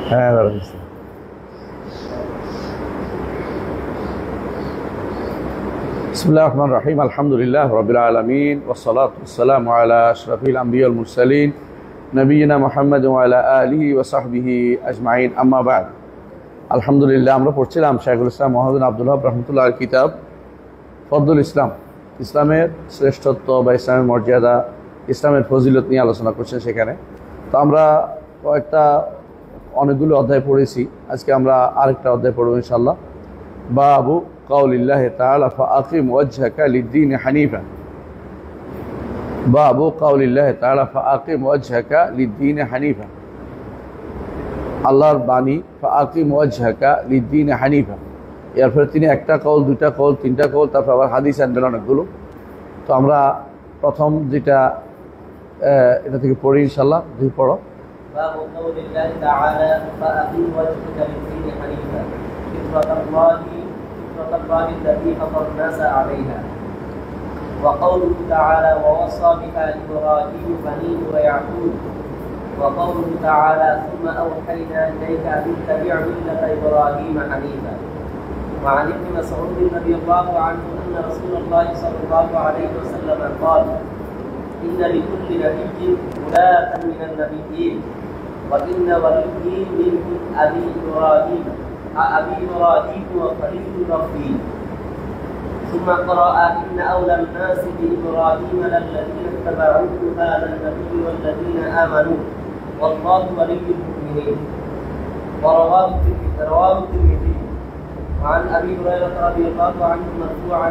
হ্যাঁ দাঁড়াইছে। বিসমিল্লাহির রহমানির রহিম। আলহামদুলিল্লাহ রাব্বিল আলামিন ওয়াসসালাতু ওয়াসসালামু আলা আশরাফিল আমবিয়া ওয়াল মুরসালিন নবিয়িনা মুহাম্মদ ওয়া আলা আলিহি ওয়া সাহবিহি আজমাইন, আম্মা বা'দ। আলহামদুলিল্লাহ, আমরা পড়ছিলাম শাইখুল ইসলাম মুহাম্মদ বিন আব্দুল ওয়াহাব রাহমাতুল্লাহির কিতাব ফদলুল ইসলাম, ইসলামের শ্রেষ্ঠত্ব বা ইসলামের মর্যাদা, ইসলামের ফজিলত নিয়ে আলোচনা করছেন সেখানে। তো আমরা অনেকগুলো অধ্যায় পড়েছি, আজকে আমরা আরেকটা অধ্যায় পড়ব ইনশাআল্লাহ। বাবু কাউলিল্লাহি তাআলা ফাআকিম ওয়াজহাকা লিদ্দীন হানিফা। বাবু কাউলিল্লাহি তাআলা ফাআকিম ওয়াজহাকা লিদ্দীন হানিফা। আল্লাহর বাণী ফাআকিম ওয়াজহাকা লিদ্দীন হানিফা। এরপরে তিনি একটা কওল, দুইটা কওল, তিনটা কওল, তারপর আবার হাদিস আনবেন অনেকগুলো। তো আমরা প্রথম যেটা এটা থেকে পড়ি ইনশাআল্লাহ। দুই পড়ো। باب قول الله تعالى فأقم وجهك للدين حنيفا فطرة الله التي فطر الناس عليها. وقوله تعالى ووصى بها إبراهيم بنيه ويعقوب. وقوله تعالى ثم أوحينا إليك أن اتبع ملة إبراهيم حنيفا. وعن ابن مسعود رضي الله عنه أن رسول الله صلى الله عليه وسلم قال إن لكل نبي ولاة من النبيين وإن ولي منهم أبي إبراهيم وخليل ربي. ثم قرأ إن أولى الناس بإبراهيم للذين اتبعوه هذا النبي والذين آمنوا والله ولي المؤمنين. ورواه الترمذي. وعن أبي هريرة رضي الله عنه مرفوعا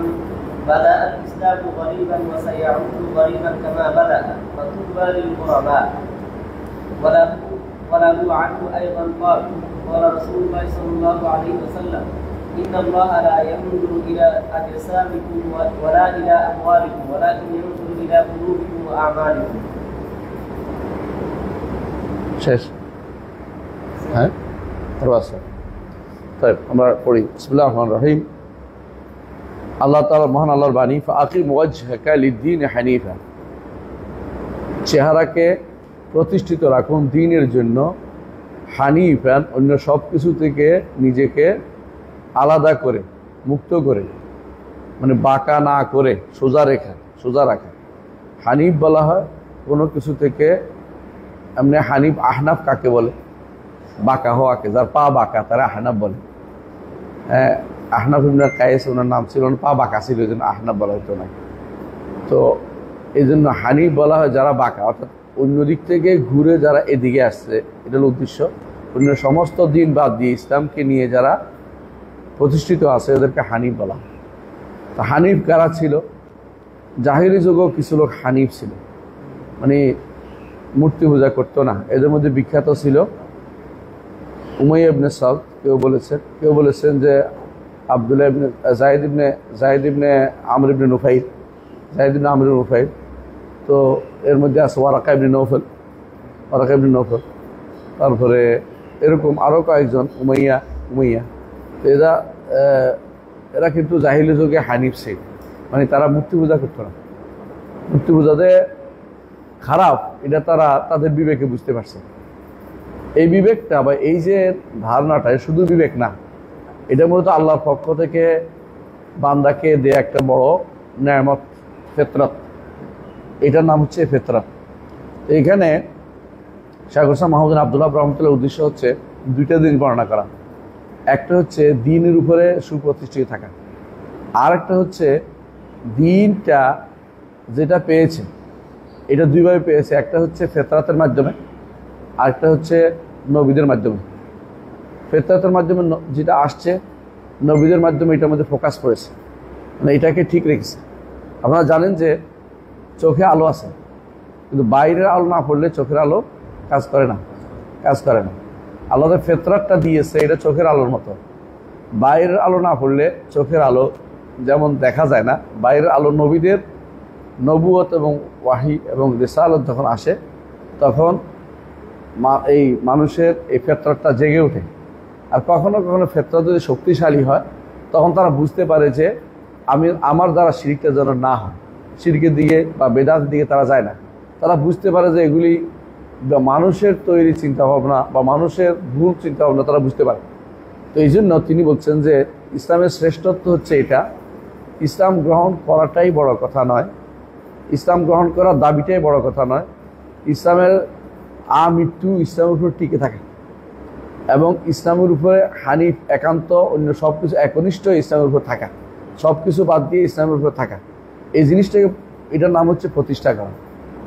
بدأ الإسلام غريبا وسيعود غريبا كما بدأ فطوبى للغرباء. وله عنه أيضا قال قال رسول الله صلى الله عليه وسلم إن الله لا ينظر إلى أجسامكم ولا إلى أموالكم ولكن ينظر إلى قلوبكم وأعمالكم. শেষ? হ্যাঁ, طيب আমরা পড়ি। বিসমিল্লাহির রহমানির রহিম। আল্লাহ তাআলা মহান আল্লাহর বাণী ফাআকিম ওয়াজহাকা লিদ্দীন হানিফা। চেহারাকে প্রতিষ্ঠিত রাখুন দ্বীনের জন্য, হানিফান অন্য সব কিছু থেকে নিজেকে আলাদা করে, মুক্ত করে, মানে বাঁকা না করে সোজা রাখা। হানিফ বলা হয় কোনো কিছু থেকে এমনি। হানিফ আহনাফ কাকে বলে? বাঁকা হওয়াকে, যার পা বাঁকা তারা আহনাফ বলে। আহনাফ ইবনে কায়েস ওনার নাম ছিল, পা বাঁকা ছিল, এই জন্য আহনাফ বলা হতো না। তো এই জন্য হানিফ বলা হয় যারা বাঁকা, অর্থাৎ অন্য দিক থেকে ঘুরে যারা এদিকে আসছে, এটা হল উদ্দেশ্য। অন্য সমস্ত দিন বাদ দিয়ে ইসলামকে নিয়ে যারা প্রতিষ্ঠিত আছে ওদেরকে হানিফ বলা হয়। তো হানিফ কারা ছিল? জাহিলি যুগেও কিছু লোক হানিফ ছিল, মানে মূর্তি পূজা করতো না। এদের মধ্যে বিখ্যাত ছিল উমাইয়া ইবনে সালত। কেউ বলেছেন যে আব্দুল্লাহ ইবনে জায়েদ ইবনে আমর ইবনে নুফাইল। তো এর মধ্যে আছে ওয়ারাকা ইবনে নৌফল। তারপরে এরকম আরও কয়েকজন উমাইয়া। তো এরা কিন্তু জাহিলি যুগে হানিফ ছিল, মানে তারা মূর্তি পূজা করতো না। মূর্তি পূজাতে খারাপ, এটা তারা তাদের বিবেকে বুঝতে পারছে। এই বিবেকটা বা এই যে ধারণাটা শুধু বিবেক না, এটা মূলত আল্লাহর পক্ষ থেকে বান্দাকে দেয়া একটা বড় নেয়ামত, ফিতরত। এটার নাম হচ্ছে ফিতরত। এইখানে শাইখুল ইসলাম মুহাম্মদ বিন আব্দুল ওয়াহাব রাহমাতুল্লাহির উদ্দেশ্য হচ্ছে দুইটা দিন বর্ণনা করা। একটা হচ্ছে দ্বীনের উপরে সুপ্রতিষ্ঠিত থাকা, আর একটা হচ্ছে দ্বীনটা যেটা পেয়েছে এটা দুইভাবে পেয়েছে। একটা হচ্ছে ফিতরতের মাধ্যমে, আরেকটা হচ্ছে নবীদের মাধ্যমে। ফিতরতের মাধ্যমে যেটা আসছে, নবীদের মাধ্যমে এটার মধ্যে ফোকাস করেছে, মানে এটাকে ঠিক রেখেছে। আপনারা জানেন যে চোখে আলো আছে, কিন্তু বাইরের আলো না পড়লে চোখের আলো কাজ করে না। আল্লাহ ফিতরতটা দিয়েছে, এটা চোখের আলোর মতো। বাইরের আলো না পড়লে চোখের আলো যেমন দেখা যায় না, বাইরের আলো নবীদের নবুয়ত এবং ওয়াহি এবং রিসালত যখন আসে, তখন এই মানুষের এই ফিতরতটা জেগে ওঠে। আর কখনো কখনো ফিতরত যদি শক্তিশালী হয়, তখন তারা বুঝতে পারে যে আমার দ্বারা শিরকটা যেন না হয়। শিরকের দিকে বা বেদাতের দিকে তারা যায় না। তারা বুঝতে পারে যে এগুলি বা মানুষের তৈরি চিন্তাভাবনা বা মানুষের ভুল চিন্তাভাবনা তারা বুঝতে পারে। তো এই জন্য তিনি বলছেন যে ইসলামের শ্রেষ্ঠত্ব হচ্ছে এটা, ইসলাম গ্রহণ করাটাই বড় কথা নয়, ইসলাম গ্রহণ করার দাবিটাই বড় কথা নয়, ইসলামের আমৃত্যু ইসলামের উপর টিকে থাকে এবং ইসলামের উপরে হানিফ একান্ত অন্য সব কিছু একনিষ্ঠ ইসলামের উপর থাকা, সব কিছু বাদ দিয়ে ইসলামের উপর থাকা, এই জিনিসটাকে এটার নাম হচ্ছে প্রতিষ্ঠা করা।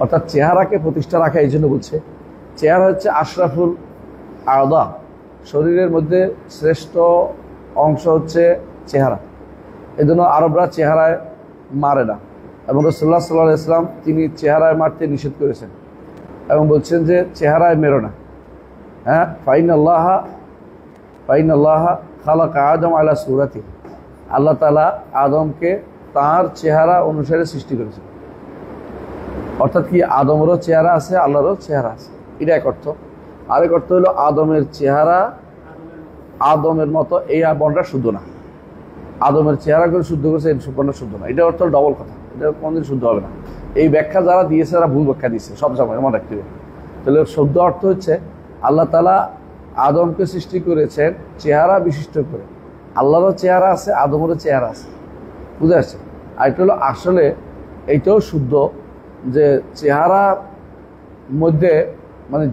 অর্থাৎ চেহারাকে প্রতিষ্ঠা রাখা। এই জন্য বলছে চেহারা হচ্ছে আশরাফুল আদা, শরীরের মধ্যে শ্রেষ্ঠ অংশ হচ্ছে চেহারা। এই জন্য আরবরা চেহারায় মারে না এবং রাসূলুল্লাহ সাল্লাল্লাহু আলাইহি ওয়াসাল্লাম তিনি চেহারায় মারতে নিষেধ করেছেন এবং বলছেন যে চেহারায় মেরো না। হ্যাঁ, ফাইনাল্লাহ খালাকা আদম আলা সূরাতি, আল্লাহ তাআলা আদমকে তার চেহারা অনুসারে সৃষ্টি করেছেন। অর্থাৎ কি আদমেরও চেহারা আছে, আল্লাহরও চেহারা আছে, এটা এক অর্থ। আরেক অর্থ হলো আদমের চেহারা আদমের মতো, এই বর্ণটা শুদ্ধ না। আদমের চেহারা করে শুদ্ধ করেছে, এই বর্ণটা শুদ্ধ না। এটা অর্থ ডবল কথা, এটা কোনদিন শুদ্ধ হবে না। এই ব্যাখ্যা যারা দিয়েছে তারা ভুল ব্যাখ্যা দিয়েছে সব সময়, মনে রাখতে হবে। তাহলে শুদ্ধ অর্থ হচ্ছে আল্লাহ তাআলা আদমকে সৃষ্টি করেছেন চেহারা বিশিষ্ট করে। আল্লাহরও চেহারা আছে, আদমেরও চেহারা আছে, বুঝে আসছে? আর এটা হলো আসলে এইটাও শুদ্ধ যে চেহারার মধ্যে মানে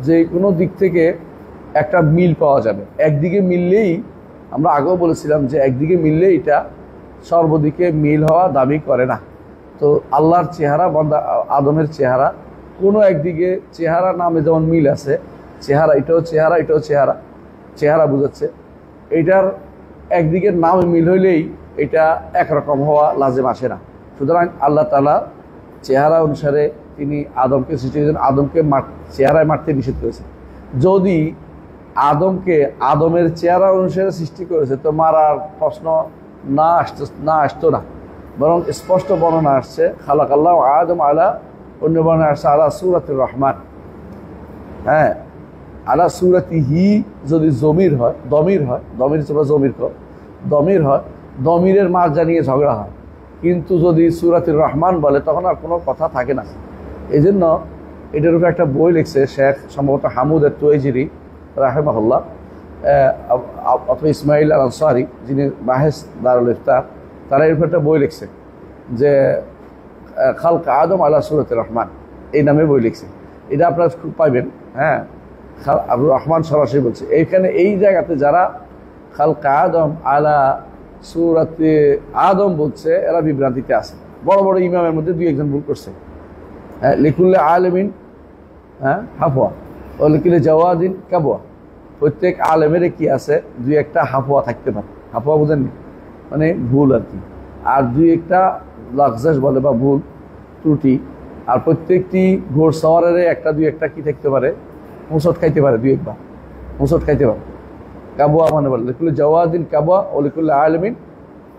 যে কোনো দিক থেকে একটা মিল পাওয়া যাবে। একদিকে মিললেই, আমরা আগেও বলেছিলাম যে একদিকে মিললেই এটা সর্বদিকে মিল হওয়া দাবি করে না। তো আল্লাহর চেহারা বান্দা আদমের চেহারা কোনো একদিকে চেহারা নামে যেমন মিল আছে, চেহারা এটাও চেহারা, এটাও চেহারা, চেহারা বুঝাচ্ছে এইটার একদিকের নামে মিল হইলেই এটা একরকম হওয়া লাজেম আসে না। সুতরাং আল্লাহ তাআলা চেহারা অনুসারে তিনি আদমকে সৃষ্টি করেছেন, আদমকে চেহারায় মারতে নিষেধ করেছেন। যদি আদমকে আদমের চেহারা অনুসারে সৃষ্টি করেছে তো মারার প্রশ্ন না আসতো না, বরং স্পষ্ট বর্ণনা আসছে খালাকাল্লাহু আদম আলা, অন্য বর্ণনা আসছে আলা সূরাতির রহমান। হ্যাঁ, আলা সূরাতিহি যদি দমির হয়, দমিরের মার জানিয়ে ঝগড়া হয়। কিন্তু যদি সূরাতুর রহমান বলে তখন আর কোনো কথা থাকে না। এই জন্য এটার উপরে একটা বই লিখছে শেখ সম্ভবত হামুদ তুওয়াইজিরি রাহিমাহুল্লাহ অথবা ইসমাইল আল আনসারি, যিনি বাহেস দারুল ইফতার, তারা এর উপর একটা বই লিখছে যে খালক আদম আলা সূরাতুর রহমান, এই নামে বই লিখছে। এটা আপনারা খুব পাইবেন। হ্যাঁ, আব্দুর রহমান সরাসরি বলছে এইখানে, এই জায়গাতে যারা খালক আদম আলা সূরাতে আদম বলছে এরা বিভ্রান্তিতে আছে। বড় বড় ইমামের মধ্যে দুই একজন ভুল করছে। হ্যাঁ, লিকুল্লে আলেমিন হাফওয়া ও লিকুল্লে জাওয়াদিন কাবওয়া, প্রত্যেক আলেমের কি আছে দুই একটা হাফওয়া থাকতে পারে। হাফওয়া বুঝেননি মানে ভুল আর কি, আর দুই একটা লাক্সাস বলে বা ভুল ত্রুটি। আর প্রত্যেকটি ঘোড় সওয়ারের একটা দুই একটা কি থাকতে পারে, মুসট খাইতে পারে, দুই একবার মুসট খাইতে পারে। কাবুয়া মানে বলে লিকুল্লে জাওয়াদিন কাবুয়া ও লিকুল্লে আলেমিন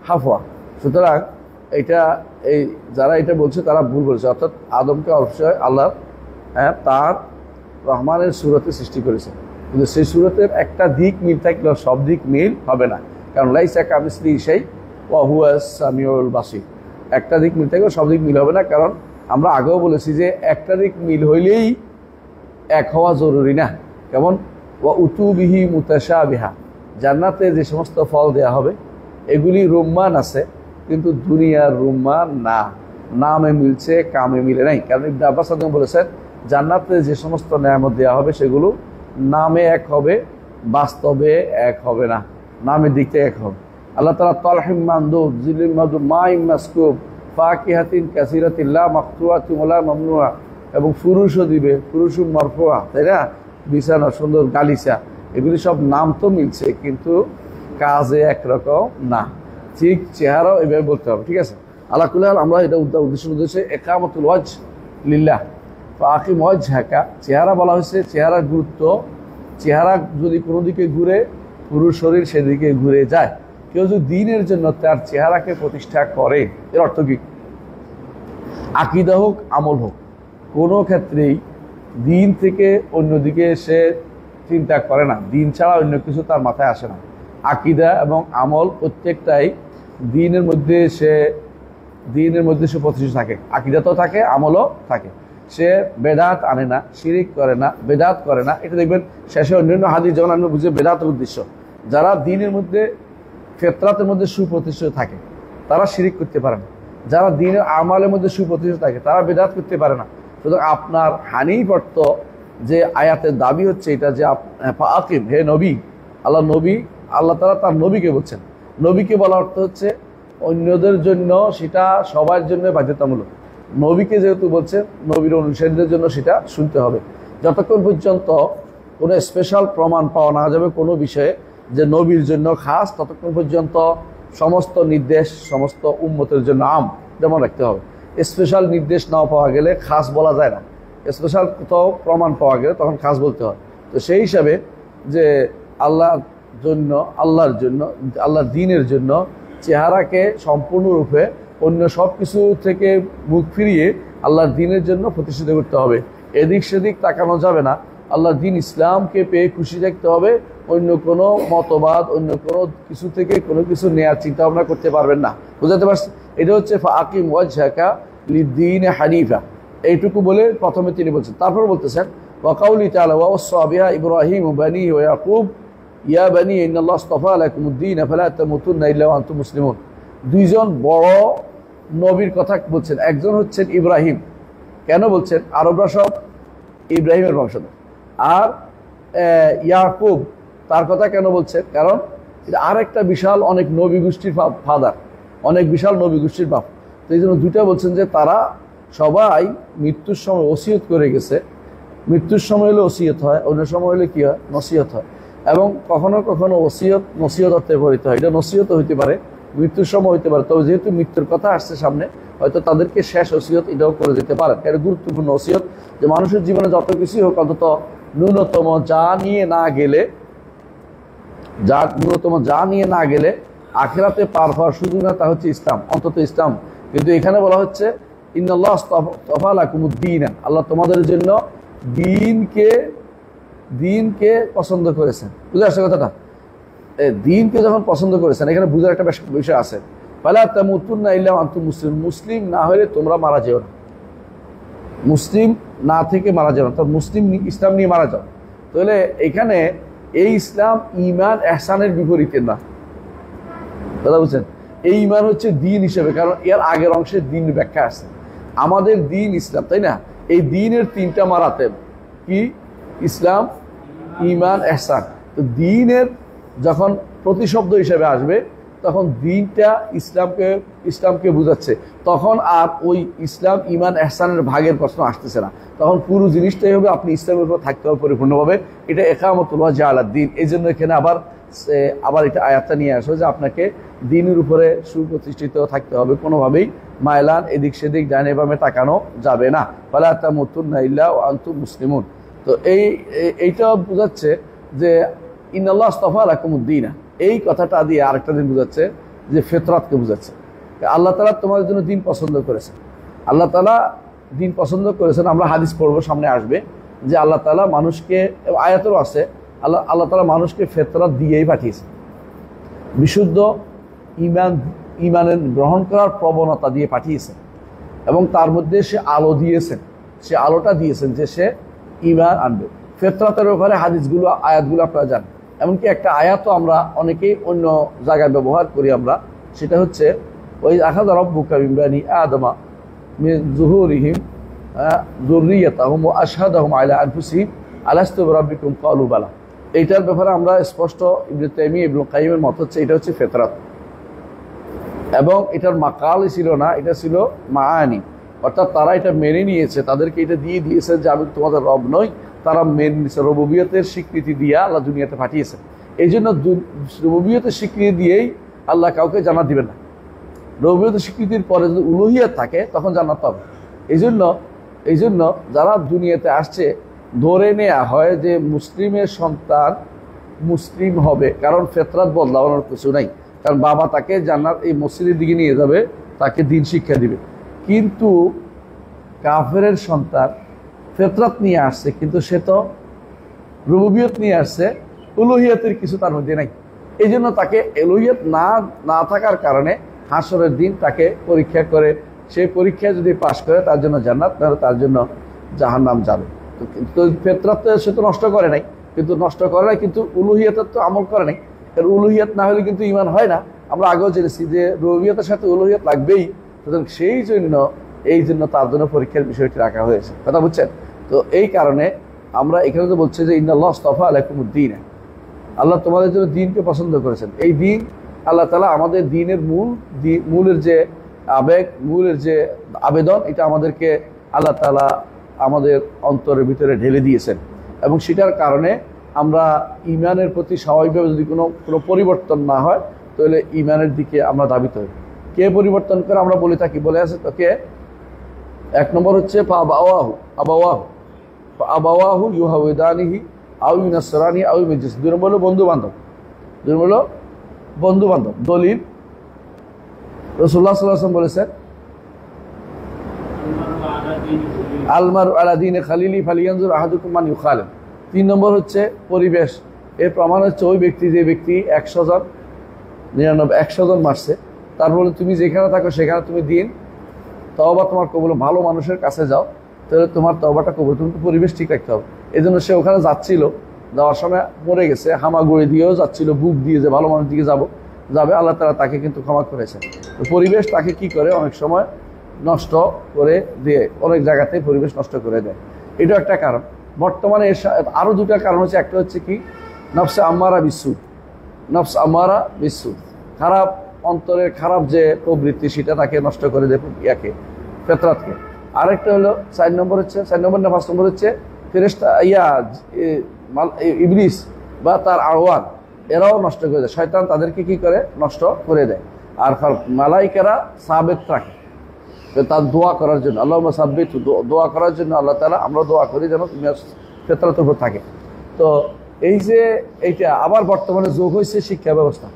হাফওয়া। সুতরাং এটা এই যারা এটা বলছে তারা ভুল বলছে। অর্থাৎ আদমকে অবশ্যই আল্লাহ তার রহমানের সূরতে সৃষ্টি করেছে, কিন্তু সেই সূরতের একটা দিক মিল থাকলেও সব দিক মিল হবে না, কারণ লাইসা কামিসলিহি শাই ওয়া হুয়াস সামিউল বাসীর। একটা দিক মিল থাকলেও সব দিক মিল হবে না, কারণ আমরা আগেও বলেছি যে একটা দিক মিল হইলেই এক হওয়া জরুরি না। কেমন ওয়া উতুবিহি মুতাশাবিহা, জান্নাতে যে সমস্ত ফল দেয়া হবে এগুলি রুম্মান আছে, কিন্তু দুনিয়ার রুম্মান না, নামে মিলছে কামে মিলে নাই। কারণ ইবনে আব্বাস বলেছেন জান্নাতে যে সমস্ত নেয়ামত দেওয়া হবে সেগুলো নামে এক হবে, বাস্তবে এক হবে না, নামের দিক থেকে এক হবে। আল্লাহ তাআলা তালহিম মানদুব জিলিম মাদুব মাইম মাসকুব ফাকিহাতিন কাসিরাতিন লা মাকতুআতিন ওয়ালা মামনুআ, এবং ফুরুশও দিবে, ফুরুশুম মারফুআ, তাই না, বিছানা সুন্দর গালিচা, এগুলি সব নাম তো মিলছে কিন্তু কাজে একরকম না। ঠিক চেহারাও এভাবে বলতে হবে, ঠিক আছে। আল্লাহ কুল্লাহ আমরা এটা উদ্দেশ্যে ইকামাতুল ওয়াজ লিল্লাহ ফাকিম ওয়াজহাকা, চেহারা বলা হয়েছে, চেহারার গুরুত্ব, চেহারা যদি কোনো দিকে ঘুরে পুরো শরীর সেদিকে ঘুরে যায়। কেউ যদি দিনের জন্য তার চেহারাকে প্রতিষ্ঠা করে, এর অর্থ কি? আকীদা হোক আমল হোক, কোনো ক্ষেত্রেই দিন থেকে অন্যদিকে সে চিন্তা করে না, দিন ছাড়া অন্য কিছু তার মাথায় আসে না। আকীদা এবং আমল প্রত্যেকটাই দিনের মধ্যে সে প্রতিষ্ঠিত থাকে, আকীদাতেও থাকে, আমলও থাকে। সে বেদাত আনে না, শিরিক করে না, বেদাত করে না। এটা দেখবেন শেষে অন্যান্য হাদিস যখন আমরা বুঝি বেদাতের উদ্দেশ্য, যারা দ্বীনের মধ্যে ফিতরাতের মধ্যে সুপ্রতিষ্ঠিত থাকে তারা শিরিক করতে পারে না, যারা দ্বীনের আমালের মধ্যে সুপ্রতিষ্ঠিত থাকে তারা বেদাত করতে পারে না। সুতরাং আপনার হানিফ অর্থ যে আয়াতের দাবি হচ্ছে এটা যে আকিম, হে নবী, আল্লাহ তাআলা তার নবীকে বলছেন। নবীকে বলা অর্থ হচ্ছে অন্যদের জন্য সেটা সবার জন্য বাধ্যতামূলক। নবীকে যেহেতু বলছেন, নবীর অনুসারীদের জন্য সেটা শুনতে হবে। যতক্ষণ পর্যন্ত কোনো স্পেশাল প্রমাণ পাওয়া না যাবে কোনো বিষয়ে যে নবীর জন্য খাস, ততক্ষণ পর্যন্ত সমস্ত নির্দেশ সমস্ত উম্মতের জন্য আম, যেমন রাখতে হবে। স্পেশাল নির্দেশ নাও পাওয়া গেলে খাস বলা যায় না, স্পেশাল কোথাও প্রমাণ পাওয়া গেলে তখন খাস বলতে হয়। তো সেই হিসাবে যে আল্লাহর জন্য, আল্লাহর দ্বীনের জন্য চেহারাকে সম্পূর্ণরূপে অন্য সব কিছু থেকে মুখ ফিরিয়ে আল্লাহর দ্বীনের জন্য প্রতিষ্ঠিত করতে হবে। এদিক সেদিক তাকানো যাবে না। আল্লাহর দ্বীন ইসলামকে পেয়ে খুশি থাকতে হবে। অন্য কোনো মতবাদ, অন্য কোনো কিছু থেকে কোনো কিছু নেওয়ার চিন্তা ভাবনা করতে পারবেন না। বুঝাতে পারছি? এটা হচ্ছে ফাকিম ওয়াজহাকা লিদ্দীন হানিফা, এইটুকু বলে প্রথমে তিনি বলছেন। তারপর বলতেছেন ওয়াকাউলি তাআলা ওয়াসা বিহা ইব্রাহিম বানিহি ওয়া ইয়াকুব ইয়া বানি ইন্নাল্লাহ আস্তাফা লাকুমুদ্দীন ফালা তামুতুন্না ইল্লা ওয়া আনতুম মুসলিমুন। দুইজন বড় নবীর কথা বলছেন। একজন হচ্ছেন ইব্রাহিম। কেন বলছেন? আরবরা সব ইব্রাহিমের বংশধর। আর ইয়াকুব, তার কথা কেন বলছেন? কারণ আর একটা বিশাল অনেক নবী গোষ্ঠীর ফাদার, অনেক বিশাল নবী গোষ্ঠীর বাপ। তো এই জন্য দুইটা বলছেন যে তারা সবাই মৃত্যুর সময় ওসিয়ত করে গেছে। মৃত্যুর সময় হলে ওসিয়ত হয়, অন্য সময় হলে কি হয়? নসিহত হয়। এবং কখনো কখনো ওসিয়ত নসিহত অর্থে পরিণত হয়। এটা নসিহত হইতে পারে, মৃত্যুর সময় হইতে পারে। তবে যেহেতু মৃত্যুর কথা আসছে সামনে, হয়তো তাদেরকে শেষ ওসিয়ত এটাও করে দিতে পারেন। এটা গুরুত্বপূর্ণ ওসিয়ত যে মানুষের জীবনে যত কিছুই হোক, অন্তত ন্যূনতম যা নিয়ে না গেলে আখিরাতে পার হওয়ার সুযোগ না, তা হচ্ছে ইসলাম, অন্তত ইসলাম। কিন্তু এখানে বলা হচ্ছে ইন্নাল্লাহ আস্তাফা লাকুমুদ্দীন, আল্লাহ তোমাদের জন্য দ্বীনকে পছন্দ করেছেন। বুঝে আসছে কথাটা? দ্বীনকে যখন পছন্দ করেছেন, এখানে বুঝার একটা বিষয় আছে। ফালা তামুতুন্না ইল্লা ওয়া আনতুম মুসলিমুন, মুসলিম না হলে তোমরা মারা যেও না। মুসলিম না থেকে মারা যাও না, তো মুসলিম ইসলাম নিয়ে মারা যাও। তাহলে এখানে এই ইসলাম ঈমান ইহসানের বিপরীতে না। কথা বুঝছেন? এই ঈমান হচ্ছে দ্বীন হিসেবে, কারণ এর আগের অংশে দ্বীন ব্যাখ্যা আছে। আমাদের দ্বীন ইসলাম, তাই না? এই দ্বীনের তিনটা মারাতেব কি? ইসলাম, ঈমান, ইহসান। তো দ্বীনের যখন প্রতিশব্দ হিসেবে আসবে তখন দ্বীনটা ইসলামকে বোঝাচ্ছে। তখন আর ওই ইসলাম, ঈমান, ইহসানের ভাগের প্রশ্ন আসতেছে না। তখন পুরো জিনিসটাই হবে আপনি ইসলামের উপর থাকতে হবে পরিপূর্ণভাবে। এটা ইকামাতুল ওয়াজহি আলা দ্বীন। এই জন্য এখানে আবার এটা আয়াতটা নিয়ে আসো যে আপনাকে দ্বীনের উপরে সুপ্রতিষ্ঠিত থাকতে হবে। কোনোভাবেই মায়লান, এদিক সেদিক, ডানে বামে তাকানো যাবে না। ফালা তামুতুন্না ইল্লা ওয়া আনতুম মুসলিমুন। তো এইটা বোঝাচ্ছে যে ইন্নাল্লাহ আস্তাফা লাকুমুদ্দীন, এই কথাটা দিয়ে আরেকটা দিন বোঝাচ্ছে যে ফিতরাতকে বোঝাচ্ছে। আল্লাহ তাআলা তোমাদের জন্য দ্বীন পছন্দ করেছেন। আল্লাহ তাআলা দ্বীন পছন্দ করেছেন। আমরা হাদিস পড়ব, সামনে আসবে যে আল্লাহ তাআলা মানুষকে, আয়াতেরও আছে, আল্লাহ তাআলা মানুষকে ফিতরাত দিয়েই পাঠিয়েছেন। বিশুদ্ধ ঈমানের গ্রহণ করার প্রবণতা দিয়ে পাঠিয়েছেন এবং তার মধ্যে সে আলো দিয়েছেন। সে আলোটা দিয়েছেন যে সে ঈমান আনবে। ফিতরাতের ব্যাপারে হাদিসগুলো, আয়াতগুলো আপনারা জানেন। এমনকি একটা আয়াতও আমরা অনেকেই অন্য জায়গায় ব্যবহার করি আমরা, সেটা হচ্ছে ওই আখাযা রাব্বুকা মিন বানি আদমা মিন যুহুরিহিম যুররিয়াতাহুম ওয়া আশহাদাহুম আলা আনফুসিহিম আলাস্তু বিরাব্বিকুম ক্বালু বালা। এইটার ব্যাপারে আমরা স্পষ্ট ইবনে তাইমিয়া, ইবনে কাইয়িমের মত হচ্ছে এটা হচ্ছে ফিতরাত, এবং এটার মাকালই ছিল না, এটা ছিল মাআনি। অর্থাৎ তারা এটা মেনে নিয়েছে, তাদেরকে এটা দিয়ে দিয়েছে যে আমি তোমাদের রব নই। তারা মেনে নিয়েছে, রুবুবিয়তের স্বীকৃতি দিয়ে আল্লাহ দুনিয়াতে পাঠিয়েছেন। এই জন্য রুবুবিয়তের স্বীকৃতি দিয়েই আল্লাহ কাউকে জান্নাত দিবেন না। রুবুবিয়তের স্বীকৃতির পরে যদি উলুহিয়ত থাকে তখন জান্নাত পাবে। এই জন্য যারা দুনিয়াতে আসছে ধরে নেওয়া হয় যে মুসলিমের সন্তান মুসলিম হবে, কারণ ফিতরাত বদলানোর কিছু নাই। কারণ বাবা তাকে জান্নাত, এই মসজিদের দিকে নিয়ে যাবে, তাকে দ্বীন শিক্ষা দিবে। কিন্তু কাফেরের সন্তান ফিতরাত নিয়ে আসছে, কিন্তু সে তো রুবুবিয়ত নিয়ে আসছে, উলুহিয়তের কিছু তার মধ্যে নাই। এই জন্য তাকে উলুহিয়ত না থাকার কারণে হাসরের দিন তাকে পরীক্ষা করে, সেই পরীক্ষা যদি পাশ করে তার জন্য জান্নাত, তাহলে তার জন্য জাহান্নাম যাবে। তো ফিতরাত সে তো নষ্ট করে নাই, কিন্তু উলুহিয়াতের তো আমল করে নাই। কারণ উলুহিয়াত না হলে কিন্তু ঈমান হয় না। আমরা আগেও জেনেছি যে রুবুবিয়তের সাথে উলুহিয়াত লাগবেই। সুতরাং এই জন্য তার জন্য পরীক্ষার বিষয়টি রাখা হয়েছে, কথা বুঝছেন? তো এই কারণে আমরা এখানে তো বলছি যে ইন্নাল্লাহ আস্তাফা আলাইকুমুদ্দীন, আল্লাহ তোমাদের জন্য দ্বীনকে পছন্দ করেছেন। এই দ্বীন আল্লাহ তাআলা আমাদের দ্বীনের মূলের যে আবেগ, মূলের যে আবেদন, এটা আমাদেরকে আল্লাহ তাআলা আমাদের অন্তরের ভিতরে ঢেলে দিয়েছেন। এবং সেটার কারণে আমরা ঈমানের প্রতি স্বাভাবিকভাবে যদি কোনো পরিবর্তন না হয়, তাহলে ঈমানের দিকে আমরা ধাবিত হই। কে পরিবর্তন করে আমরা বলে থাকি, বলে আছে তোকে, এক নম্বর হচ্ছে আবাওয়াহু ইউহাউদানিহি আও ইউনাসরানি আও ইউমাজ্জিস। দুই নম্বর হলো বন্ধু বান্ধব। দলিল রাসূলুল্লাহ সাল্লাল্লাহু আলাইহি ওয়াসাল্লাম বলেছেন, আলমারু আলা দীনি খালিলি ফালিয়ানজুর আহাদুকুম মান ইউখালিল। 3 নম্বর হচ্ছে পরিবেশ। এর প্রমাণ হচ্ছে ওই ব্যক্তি, যে ব্যক্তি 100 জন মারছে, তারপরে তুমি যেখানে থাকো সেখানে তুমি দিন তওবা তোমার কবুল, ভালো মানুষের কাছে যাও, তাহলে তোমার তওবাটা কবুল। তুমি পরিবেশ ঠিক রাখতে হবে। এই জন্য সে ওখানে যাচ্ছিল, যাওয়ার সময় মরে গেছে, হামাগুড়ি দিয়েও যাচ্ছিল, বুক দিয়ে যে ভালো মানুষ দিকে যাবে, আল্লাহ তাআলা তাকে কিন্তু ক্ষমা করেছেন। তো পরিবেশ তাকে কি করে, অনেক সময় নষ্ট করে দিয়ে, অনেক জায়গাতে পরিবেশ নষ্ট করে দেয়। এটাও একটা কারণ। বর্তমানে আরও দুটা কারণ হচ্ছে। একটা হচ্ছে কি, নফসে আম্মারা বিসু, খারাপ অন্তরের খারাপ যে প্রবৃত্তি, সেটা তাকে নষ্ট করে দেয় ফিতরাতকে। আরেকটা হলো 4 নম্বর না 5 নম্বর হচ্ছে ফেরেশতা ইবলিস বা তার আওয়ান, এরাও নষ্ট করে দেয়। শয়তান তাদেরকে কি করে, নষ্ট করে দেয়। আর মালাইকারা সাবেত রাখে তার দোয়া করার জন্য, আল্লাহুম্মা সাব্বিত, দোয়া করার জন্য আল্লাহ তাআলা, আমরা দোয়া করি যেন তুমি ফিতরাতের উপর থাকে। তো এই যে এইটা আবার বর্তমানে যোগ হয়েছে শিক্ষা ব্যবস্থা,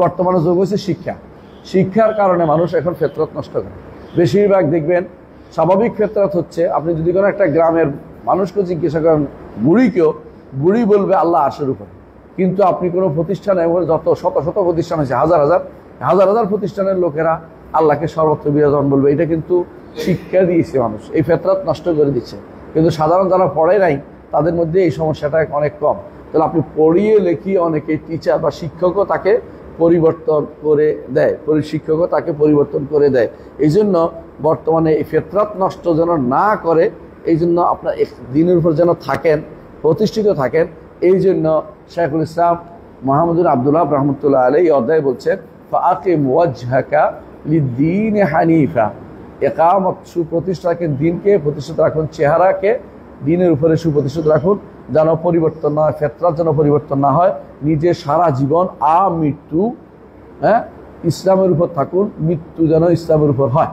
বর্তমানে যোগ হয়েছে শিক্ষার কারণে মানুষ এখন ফিতরাত নষ্ট করে। বেশিরভাগ দেখবেন স্বাভাবিক ফিতরাত হচ্ছে, আপনি যদি কোনো একটা গ্রামের মানুষকে জিজ্ঞাসা করেন, বুড়ি বলবে আল্লাহ আরশের উপর। কিন্তু আপনি কোনো প্রতিষ্ঠানে, যত শত প্রতিষ্ঠান আছে, হাজার প্রতিষ্ঠানের লোকেরা আল্লাহকে সর্বত্র বিরাজমান বলবে। এটা কিন্তু শিক্ষা দিয়েছে মানুষ, এই ফিতরাত নষ্ট করে দিচ্ছে। কিন্তু সাধারণ যারা পড়ে নাই, তাদের মধ্যে এই সমস্যাটা অনেক কম। তাহলে আপনি পড়িয়ে লেখিয়ে অনেকে টিচার বা শিক্ষকও তাকে পরিবর্তন করে দেয়। এই জন্য বর্তমানে এই ফিতরাত নষ্ট যেন না করে, এই জন্য আপনার দ্বীনের উপর যেন থাকেন, প্রতিষ্ঠিত থাকেন। এই জন্য শাইখুল ইসলাম মুহাম্মদ বিন আব্দুল ওয়াহাব রাহমাতুল্লাহ আলাইহি এই অধ্যায়ে বলছেন, ফাআকিম ওয়াজহাকা লিদ্দীন হানিফা, ইকামত, সুপ্রতিষ্ঠাকে, দ্বীনকে প্রতিষ্ঠিত রাখুন, চেহারাকে দ্বীনের উপরে সুপ্রতিষ্ঠিত রাখুন, যেন পরিবর্তন না হয়, ফিতরাত যেন পরিবর্তন না হয়। নিজে সারা জীবন মৃত্যু ইসলামের উপর থাকুন, মৃত্যু যেন ইসলামের উপর হয়।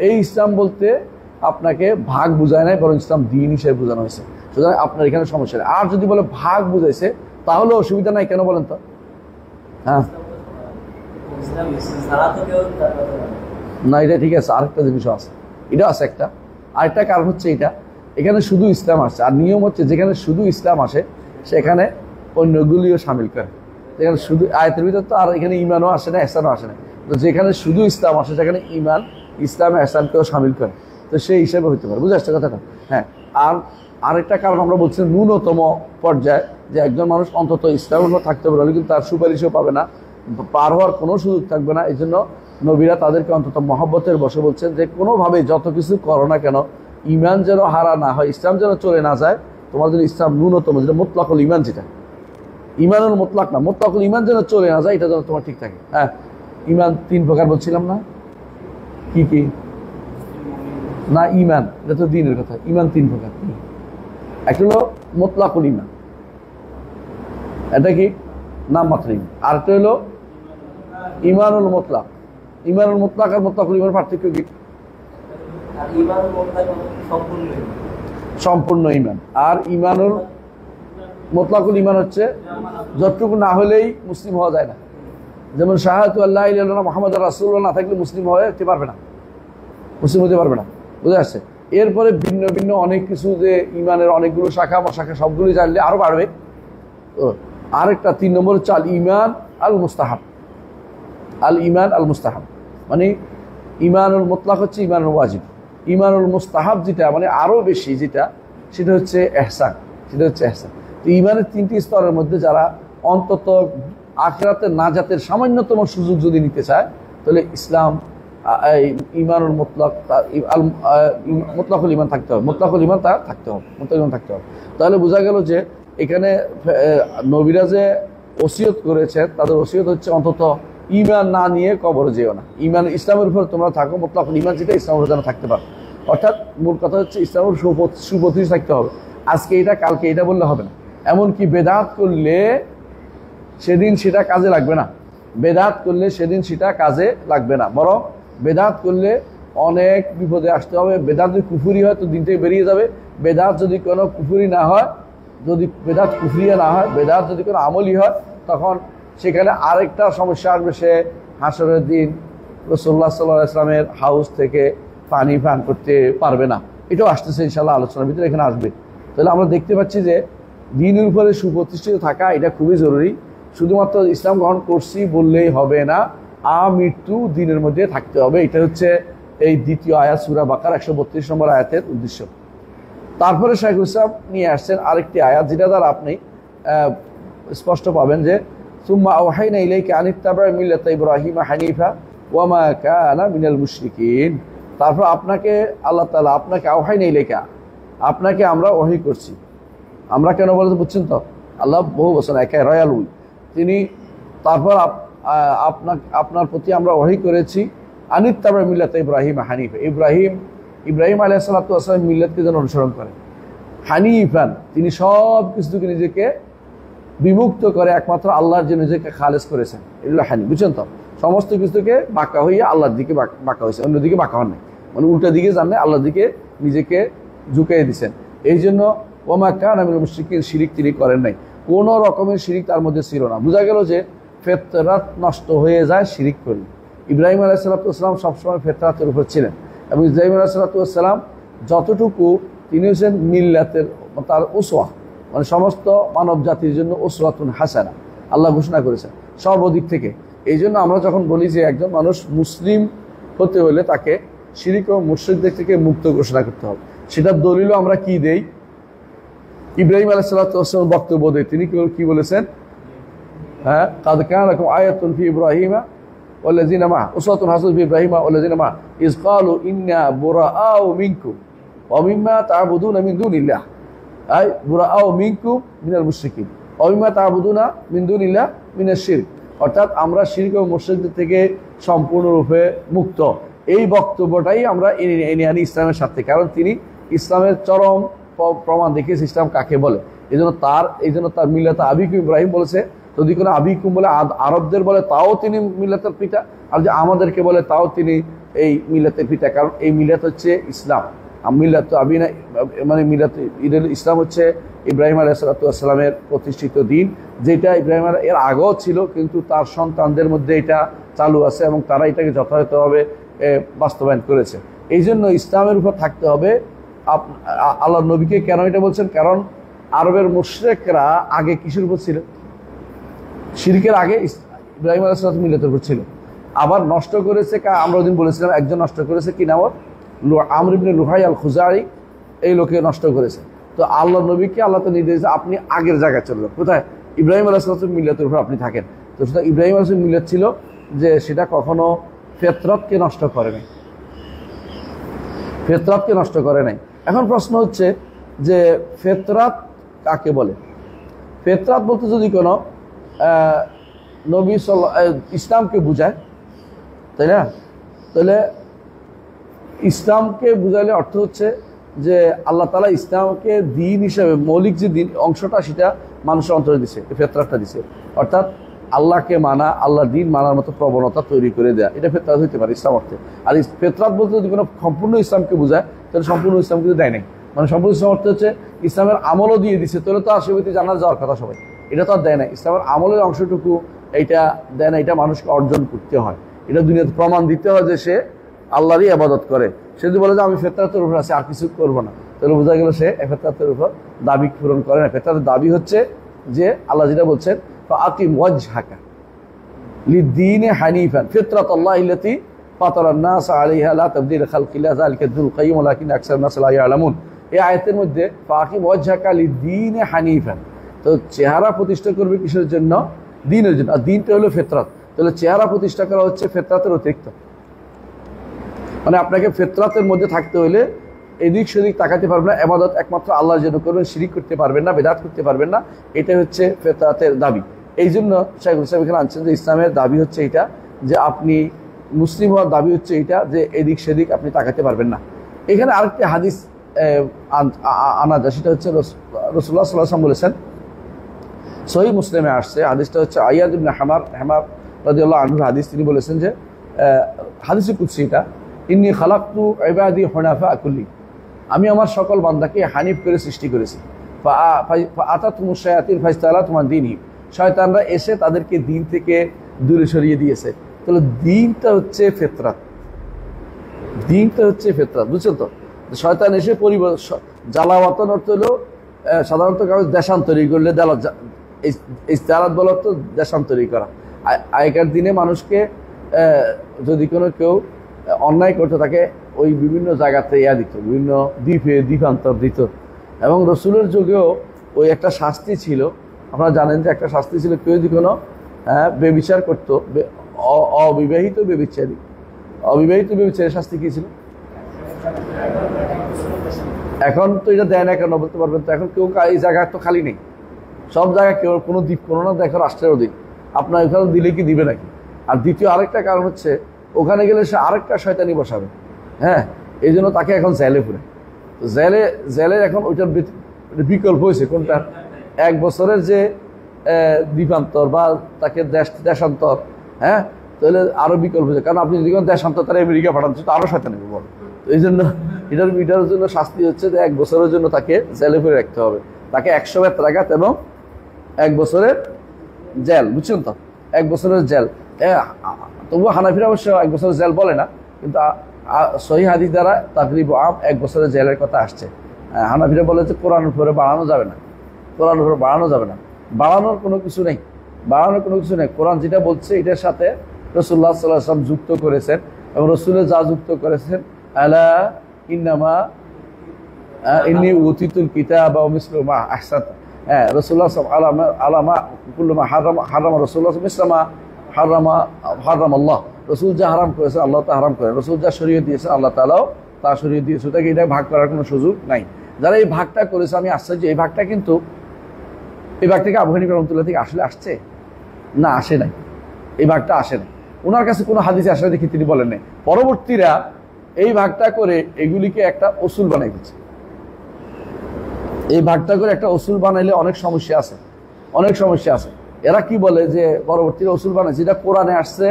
এই ইসলাম বলতে আপনাকে ভাগ বুঝায় নাই, বরং ইসলাম দ্বীন হিসেবে বোঝানো হয়েছে। সুতরাং আপনার এখানে সমস্যা নেই। আর যদি বলে ভাগ বুঝাইছে, তাহলে অসুবিধা নাই, কেন বলেন তো? হ্যাঁ, না, এটা ঠিক আছে। আরেকটা জিনিসও আছে, এটা আছে একটা। আরেকটা কারণ হচ্ছে এখানে শুধু ইসলাম আসছে, আর নিয়ম হচ্ছে যেখানে শুধু ইসলাম আসে সেখানে অন্যগুলিও সামিল করে। যেখানে শুধু আয়াতের ভিতর তো আর এখানে ইমানও আসে না, এহসানও আসে না। তো যেখানে শুধু ইসলাম আসে সেখানে ইসলাম এহসানকেও সামিল করে। তো সেই হিসেবে হইতে পারে, বুঝে আসছে কথাটা? হ্যাঁ। আর আরেকটা কারণ আমরা বলছি ন্যূনতম পর্যায়ে, যে একজন মানুষ অন্তত ইসলামের উপর থাকতে পারলে কিন্তু তার সুপারিশও পাবে না, পার হওয়ার কোনো সুযোগ থাকবে না। এই জন্য নবীরা তাদেরকে অন্তত মহব্বতের বশে বলছেন যে কোনোভাবে যত কিছু করো না কেন, ইমান যেন হারা না হয়, ইসলাম যেন চলে না যায়। তোমার জন্য ইসলাম ন্যূনতম, যেটা মুতলাকুল ইমান, যেটা ইমানুল মুতলাক না, মুতলাকুল ইমান যেন চলে না যায়, এটা যেন তোমার ঠিক থাকে। হ্যাঁ, ইমান 3 প্রকার বলছিলাম না? কি না, ইমান, এটা তো দ্বীনের কথা। ইমান 3 প্রকার। একটা হলো মুতলাকুল ইমান, এটা কি নাম মাত্র ইমান। আর একটা হলো ইমানুল মুতলাক। ইমানুল মুতলাক আর মুতলাকুল ইমান পার্থক্য কি? সম্পূর্ণ ইমান। আর ইমানুল মুতলাকুল ইমান হচ্ছে যতটুকু না হলেই মুসলিম হওয়া যায় না। যেমন শাহাদাতু আল্লা ইলাহা ইল্লাল্লাহ মুহাম্মাদুর রাসূলুল্লাহ না থাকলে মুসলিম হতে পারবে না, বুঝে আসছে? এরপরে ভিন্ন ভিন্ন অনেক কিছু, যে ইমানের অনেকগুলো শাখা শাখা, সবগুলো জানলে আরো বাড়বে। আরেকটা 3 নম্বর হচ্ছে আল ইমান আল মুস্তাহাব। মানে ইমানুল মুতলাক হচ্ছে ইমানুল ওয়াজিব, ইমানুল মুস্তাহাব যেটা মানে আরও বেশি যেটা, সেটা হচ্ছে এহসান। সেটা হচ্ছে এহসান। তো ইমানের 3টি স্তরের মধ্যে যারা অন্তত আখিরাতের নাজাতের সামান্যতম সুযোগ যদি নিতে চায়, তাহলে ইসলাম ইমানুল মুতলাক মুতলাকুল ইমান থাকতে হবে, মুতলাকুল ইমান তার থাকতে হবে, মুতলাকুল ইমান থাকতে হবে। তাহলে বোঝা গেল যে এখানে নবীরা যে ওসিয়ত করেছেন, তাদের ওসিয়ত হচ্ছে অন্তত ইমান না নিয়ে কবর যেও না, ইমান ইসলামের উপর তোমরা থাকো, মুতলাকুল ইমান যেটা ইসলামের উপর যেন থাকতে পারো। অর্থাৎ মূল কথা হচ্ছে ইসলামের সুপ্রতিষ্ঠিত থাকতে হবে। আজকে এটা কালকে এটা বললে হবে না। এমনকি বেদাত করলে সেদিন সেটা কাজে লাগবে না, বেদাত করলে সেদিন সেটা কাজে লাগবে না, বরং বেদাত করলে অনেক বিপদে আসতে হবে। বেদাত যদি কুফুরি হয় তো দিন থেকে বেরিয়ে যাবে। বেদাত যদি কোনো কুফুরি না হয়, যদি বেদাত কুফরিয়া না হয়, বেদাত যদি কোনো আমলি হয়, তখন সেখানে আরেকটা সমস্যা আসবে। সে হাসরের দিন রাসূলুল্লাহ সাল্লাল্লাহু আলাইহি ওয়াসাল্লামের হাউস থেকে পানি পান করতে পারবে না। এটাও আসতেছে ইনশাআল্লাহ, আলোচনার ভিতরে এখানে আসবে। তাহলে আমরা দেখতে পাচ্ছি যে দ্বীনের উপরে সুপ্রতিষ্ঠিত থাকা এটা খুবই জরুরি। শুধুমাত্র ইসলাম গ্রহণ করছি বললেই হবে না, আমৃত্যু দ্বীনের মধ্যে থাকতে হবে। এটা হচ্ছে এই দ্বিতীয় আয়াত সূরা বাকারা 132 নম্বর আয়াতের উদ্দেশ্য। তারপরে শাইখুল ইসলাম নিয়ে আসছেন আরেকটি আয়াত, যেটা দ্বারা আপনি স্পষ্ট পাবেন যে সুম্মা আওহাইনা ইলাইকা আন ইত্তাবা' মিল্লাতা ইব্রাহিম হানিফা ওয়া মা কানা মিনাল মুশরিকিন। তারপর আপনাকে আল্লাহ তাআলা আপনাকে আওহাইনা ইলাইকা, আপনাকে আমরা ওহী করছি। আমরা কেন বলতে বুঝছেন তো, আল্লাহ বহু বছর একা রয়াল উই, তিনি তারপর আপনার প্রতি আমরা ওহী করেছি আন ইত্তাবা' মিল্লাতা ইব্রাহিম হানিফা, ইব্রাহিম আলাইহিস সালাতু ওয়াস সালাম মিল্লাতকে যেন অনুসরণ করেন। হানিফান, তিনি সব কিছু থেকে নিজেকে বিমুক্ত করে একমাত্র আল্লাহর জন্য নিজেকে খালেস করেছেন। এগুলো হানি, বুঝছেন তো, সমস্ত কিছুকে বাঁকা হইয়া আল্লাহর দিকে বাঁকা হয়েছে, অন্যদিকে বাঁকা হন নাই, মানে উল্টা দিকে জানলে আল্লাহর দিকে নিজেকে ঝুঁকিয়ে দিচ্ছেন। এই জন্য ওমা কানা মিনাল মুশরিকিন, শিরিক তিনি করেন নাই, কোনো রকমের শিরিক তার মধ্যে ছিল না। বোঝা গেল যে ফিতরাত নষ্ট হয়ে যায় শিরিক করলে। ইব্রাহিম আলাইহিস সালাতু ওয়াস সালাম সবসময় ফিতরাতের উপর ছিলেন, এবং ইব্রাহিম আলাইহিস সালাতু ওয়াস সালাম যতটুকু তিনি হচ্ছেন মিল্লাতের, তার উসওয়া, মানে সমস্ত মানব জাতির জন্য উসওয়াতুন হাসানা আল্লাহ ঘোষণা করেছেন সর্বদিক থেকে। এই জন্য আমরা যখন বলি যে একজন মানুষ মুসলিম হতে হলে তাকে শিরিক ও মুশরিকদের থেকে মুক্ত ঘোষণা করতে হবে, সেটার দলিলও আমরা কি দেই? ইব্রাহিম আলাইহিস সালাতু ওয়াস সালাম বক্তব্য দেয়, তিনি কি বলেছেন? হ্যাঁ, কাদ কানা লাকুম আয়াতুন ফি ইব্রাহিমা ওয়াল্লাযিনা মা'আহু উসওয়াতুন হাসানাতুন ফি ইব্রাহিমা ওয়াল্লাযিনা মা'আহু ইয ক্বালু ইন্না বুরাআউ মিনকুম ওয়া মিম্মা তা'বুদুনা মিন দুনিল্লাহ আই বুরাআউ মিনকুম মিনাল মুশরিকিন ওয়া মিম্মা তা'বুদুনা মিন দুনিল্লাহ মিনাশ শিরক। অর্থাৎ আমরা শিরক ও মুশরিকদের থেকে সম্পূর্ণরূপে মুক্ত। এই বক্তব্যটাই আমরা এনে আনি ইসলামের সাথে, কারণ তিনি ইসলামের চরম প্রমাণ দেখিয়েছে ইসলাম কাকে বলে। এই জন্য তার মিল্লাতে আবিকুম ইব্রাহিম বলেছে। যদি কোনো আবিকুম বলে আরবদের বলে তাও তিনি মিল্লাতের পিতা, আর যে আমাদেরকে বলে তাও তিনি এই মিল্লাতের পিতা, কারণ এই মিল্লাত হচ্ছে ইসলাম। মিল্লাত আবিনা মানে মিল্লাত ইসলাম হচ্ছে ইব্রাহিম আলাইহিস সালাতু ওয়াস সালামের প্রতিষ্ঠিত দিন, যেটা ইব্রাহিম এর আগেও ছিল, কিন্তু তার সন্তানদের মধ্যে এটা চালু আছে এবং তারা এটাকে যথাযথভাবে বাস্তবায়ন করেছে। এই জন্য ইসলামের উপর থাকতে হবে। আল্লাহ নবীকে কেন এটা বলছেন? কারণ আরবের মুশরিকরা আগে কিসের উপর ছিল? শিরকের আগে ইব্রাহিম আলাইহিস সালাম মিল্লাতের উপর ছিল। আবার নষ্ট করেছে, আমরা ওদিন বলেছিলাম একজন নষ্ট করেছে, কি নাম? আমর ইবনে লুহাই আল খুজাই, এই লোকে নষ্ট করেছে। তো আল্লাহ নবীকে আল্লাহ তো নির্দেশ আপনি আগের জায়গায় চলে যান। কোথায়? ইব্রাহিম আলাইহিস সালাম মিল্লাতের উপর আপনি থাকেন। তো সেটা ইব্রাহিম আলাইহিস সালাম মিল্লাত ছিল যে সেটা কখনো ফিতরাতকে নষ্ট করে নাই, ফিতরাতকে নষ্ট করে নাই। এখন প্রশ্ন হচ্ছে যে ফিতরাত কাকে বলে? ফিতরাত বলতে যদি কোনো নবী ইসলামকে বুঝায়, তাই না? তাহলে ইসলামকে বুঝাইলে অর্থ হচ্ছে যে আল্লাহ তাআলা ইসলামকে দিন হিসেবে মৌলিক যে দিন অংশটা সেটা মানুষের অন্তরে দিছে, ফিতরাতটা দিছে। অর্থাৎ আল্লাহকে মানা, আল্লাহ দিন মানার মতো প্রবণতা তৈরি করে দেয়া, এটা ফিতরাত হইতে পারে ইসলাম অর্থে। আর ফিতরাত বলতে যদি কোনো সম্পূর্ণ ইসলামকে বোঝায় তাহলে সম্পূর্ণ ইসলাম কিন্তু দেয় নাই। মানে সম্পূর্ণ ইসলাম অর্থ হচ্ছে ইসলামের আমলও দিয়ে দিছে, তাহলে তো আশেপাশে জানা যাওয়ার কথা সবাই, এটা তো আর দেয় না। ইসলামের আমলের অংশটুকু এইটা দেয় না, এটা মানুষকে অর্জন করতে হয়, এটা দুনিয়াতে প্রমাণ দিতে হয় যে সে আল্লাহরই ইবাদত করে। সে যদি বলে যে আমি ফিতরাতের উপর আছি আর কিছু করবো না, তাহলে বোঝা গেল সে ফিতরাতের উপর দাবি পূরণ করে না। ফিতরাতের দাবি হচ্ছে যে আল্লাহ যেটা বলছেন ফাআকিম ওয়াজহাকা লিদ্দীনি হানিফান ফিতরাতাল্লাহি আল্লাতী ফাতারান নাস আলাইহা লা তাবদীলা খালকিল্লাহ যালিকা দুল কাইয়্যিম ওয়ালাকিন আকসারুন নাস লা ইয়ালামুন। এই আয়াতের মধ্যে ফাকিম ওয়াজহাকা লিদ্দীনি হানিফান, তো চেহারা প্রতিষ্ঠা করবে কিসের জন্য? দ্বীনের জন্য। আর দ্বীনটা হলো ফিতরাত, তাহলে চেহারা প্রতিষ্ঠা করা হচ্ছে ফিতরাতের অতিরিক্ত, মানে আপনাকে ফিতরাতের মধ্যে থাকতে হলে এদিক সেদিক তাকাতে পারবেন না, ইবাদত একমাত্র আল্লাহর জন্য করবেন, শিরিক করতে পারবেন না, বিদআত করতে পারবেন না, এটা হচ্ছে ফিতরাতের দাবি। এই জন্য শাইখুল ইসলাম এখানে আনছেন যে ইসলামের দাবি হচ্ছে এটা, যে আপনি মুসলিম হওয়ার দাবি হচ্ছে এটা, যে এদিক সেদিক আপনি তাকাতে পারবেন না। এখানে আরেকটি হাদিস আনা যায়, সেটা হচ্ছে রাসূলুল্লাহ সাল্লাল্লাহু আলাইহি ওয়াসাল্লাম বলেছেন, সহিহ মুসলিমে আসছে, হাদিসটা হচ্ছে আইয়াদ ইবনে হামার রাদিয়াল্লাহু আনহু হাদিস। তিনি বলেছেন যে হাদিসে কুদসি এটা, ইন্নী খালাকতু ইবাদি হুনাফা কুল্লি, আমি আমার সকল বান্দাকে হানিফ করে সৃষ্টি করেছি। ফাআতাতুমুশ শায়াতিন ফাইস্তালাতুম আন দীনহিম, শয়তানরা এসে তাদেরকে দিন থেকে দূরে সরিয়ে দিয়েছে। তাহলে দিনটা হচ্ছে ফিতরাত, দিনটা হচ্ছে ফিতরাত, বুঝছেন তো? শয়তান এসে জ্বালাওয়াতন অর্থ হলো সাধারণত কাগজ দেশান্তরী করলে ইস্তারাত বলা তো দেশান্তরী করা। আগেকার দিনে মানুষকে যদি কেউ অন্যায় করতো তাকে ওই বিভিন্ন জায়গাতে দিত, বিভিন্ন দ্বীপান্তর দিত। এবং রসুলের যুগেও ওই একটা শাস্তি ছিল, আপনারা জানেন যে একটা শাস্তি ছিল, কেউ যদি কোনো বেবিচার করতো, অবিবাহিত বেবিচারের শাস্তি কী ছিল? এখন তো এটা দেয় না, কেন বলতে পারবেন তো? এখন কেউ এই জায়গা তো খালি নেই, সব জায়গায় কেউ কোনো দ্বীপ, কোনো না দেখো রাষ্ট্রের অধীন, আপনার ওখানে দিলে কি দিবে নাকি? আর দ্বিতীয় আরেকটা কারণ হচ্ছে, ওখানে গেলে সে আরেকটা শয়তানি বসাবে, হ্যাঁ, এই জন্য তাকে এখন জেলে পুরে। তো জেলে এখন ওইটার বিকল্প হয়েছে কোনটা? 1 বছরের যে দ্বীপান্তর বা তাকে দেশান্তর, হ্যাঁ, তাহলে আরো বিকল্প হয়েছে। কারণ আপনি যদি কোনো দেশান্তর তারা আমেরিকা পাঠান, তো আরো শয়তানি বড়। তো এই জন্য এটার জন্য শাস্তি হচ্ছে যে 1 বছরের জন্য তাকে জেলে পুরে রাখতে হবে, তাকে 100 বেত্রাঘাত এবং 1 বছরের জেল, বুঝছেন তো? 1 বছরের জেল। তবুও হানাফিরা অবশ্য 1 বছরের জেল বলে না, কিন্তু সহিহ হাদিস দ্বারা তাকরিব 1 বছরের জেলের কথা আসছে। হানাফিরা বলে যে কোরআনের উপরে বাড়ানো যাবে না, কোরআনের উপরে বাড়ানো যাবে না, বাড়ানোর কোনো কিছু নেই, কোরআন যেটা বলছে এটার সাথে রাসূলুল্লাহ সাল্লাল্লাহু আলাইহি ওয়াসাল্লাম যুক্ত করেছেন, এবং রাসূলের যা যুক্ত করেছেন, আলা ইন্নামা ইন্নী উতিতুল কিতাবা ওয়া মিসলু মা আহসান, হ্যাঁ, রাসূলুল্লাহ আলামা কুল্লু মা হারামা রাসূলুল্লাহ মিসলামা হারাম আল্লাহ, রসুল যা হারাম করেছে আল্লাহ তা হারাম করে, রসুল যা শরীয়ত দিয়েছে আল্লাহ তাআলাও তা শরীয়ত দিয়েছে, ওটাকে এটা ভাগ করার কোনো সুযোগ নাই। যারা এই ভাগটা করেছে, আমি আশ্চর্য, এই ভাগটা কিন্তু এই ভাগ থেকে আবু হানিফা রাহমাতুল্লাহ থেকে আসলে আসছে না? আসে নাই, এই ভাগটা আসে নাই, ওনার কাছে কোনো হাদিসে আসলে দেখি তিনি বলেন নাই। পরবর্তীরা এই ভাগটা করে এগুলিকে একটা অসুল বানাই দিচ্ছে। এই ভাগটা করে একটা অসুল বানাইলে অনেক সমস্যা আছে। এরা কি বলে যে পরবর্তীরা অসুল বানায়, যেটা কোরআনে আসছে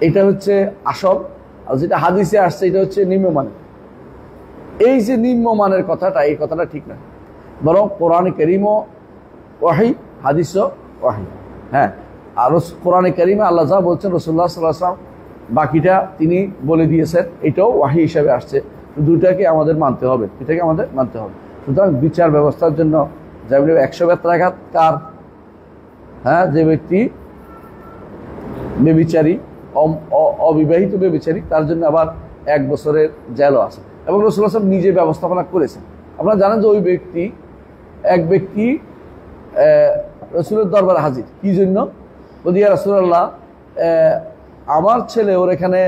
এটা হচ্ছে আসল, আর যেটা হাদিসে আসছে এটা হচ্ছে নিম্নমানের। এই যে নিম্নমানের কথাটা, এই কথাটা ঠিক না, বরং কোরআনে কারীমও ওয়াহী, হাদিসও ওয়াহী। হ্যাঁ, আর কোরআনে কারীমে আল্লাহ যা বলছেন, রাসূলুল্লাহ সাল্লাল্লাহু আলাইহি ওয়াসাল্লাম বাকিটা তিনি বলে দিয়েছেন, এটাও ওয়াহী হিসাবে আসছে। দুটাকে আমাদের মানতে হবে, সুতরাং বিচার ব্যবস্থার জন্য যেমন 100 বেত্রাঘাত কার, হ্যাঁ, যে ব্যক্তি বেবিচারী, অবিবাহিত বেবিচারী, তার জন্য আবার 1 বছরের জেলও আছে। এবং রাসূলুল্লাহ সাল্লাল্লাহু আলাইহি ওয়াসাল্লাম নিজে ব্যবস্থাপনা করেছেন। আপনারা জানেন যে ওই এক ব্যক্তি রাসূলের দরবারে হাজির, কি জন্য? বলি, ইয়া রাসূলুল্লাহ, আমার ছেলে ওর এখানে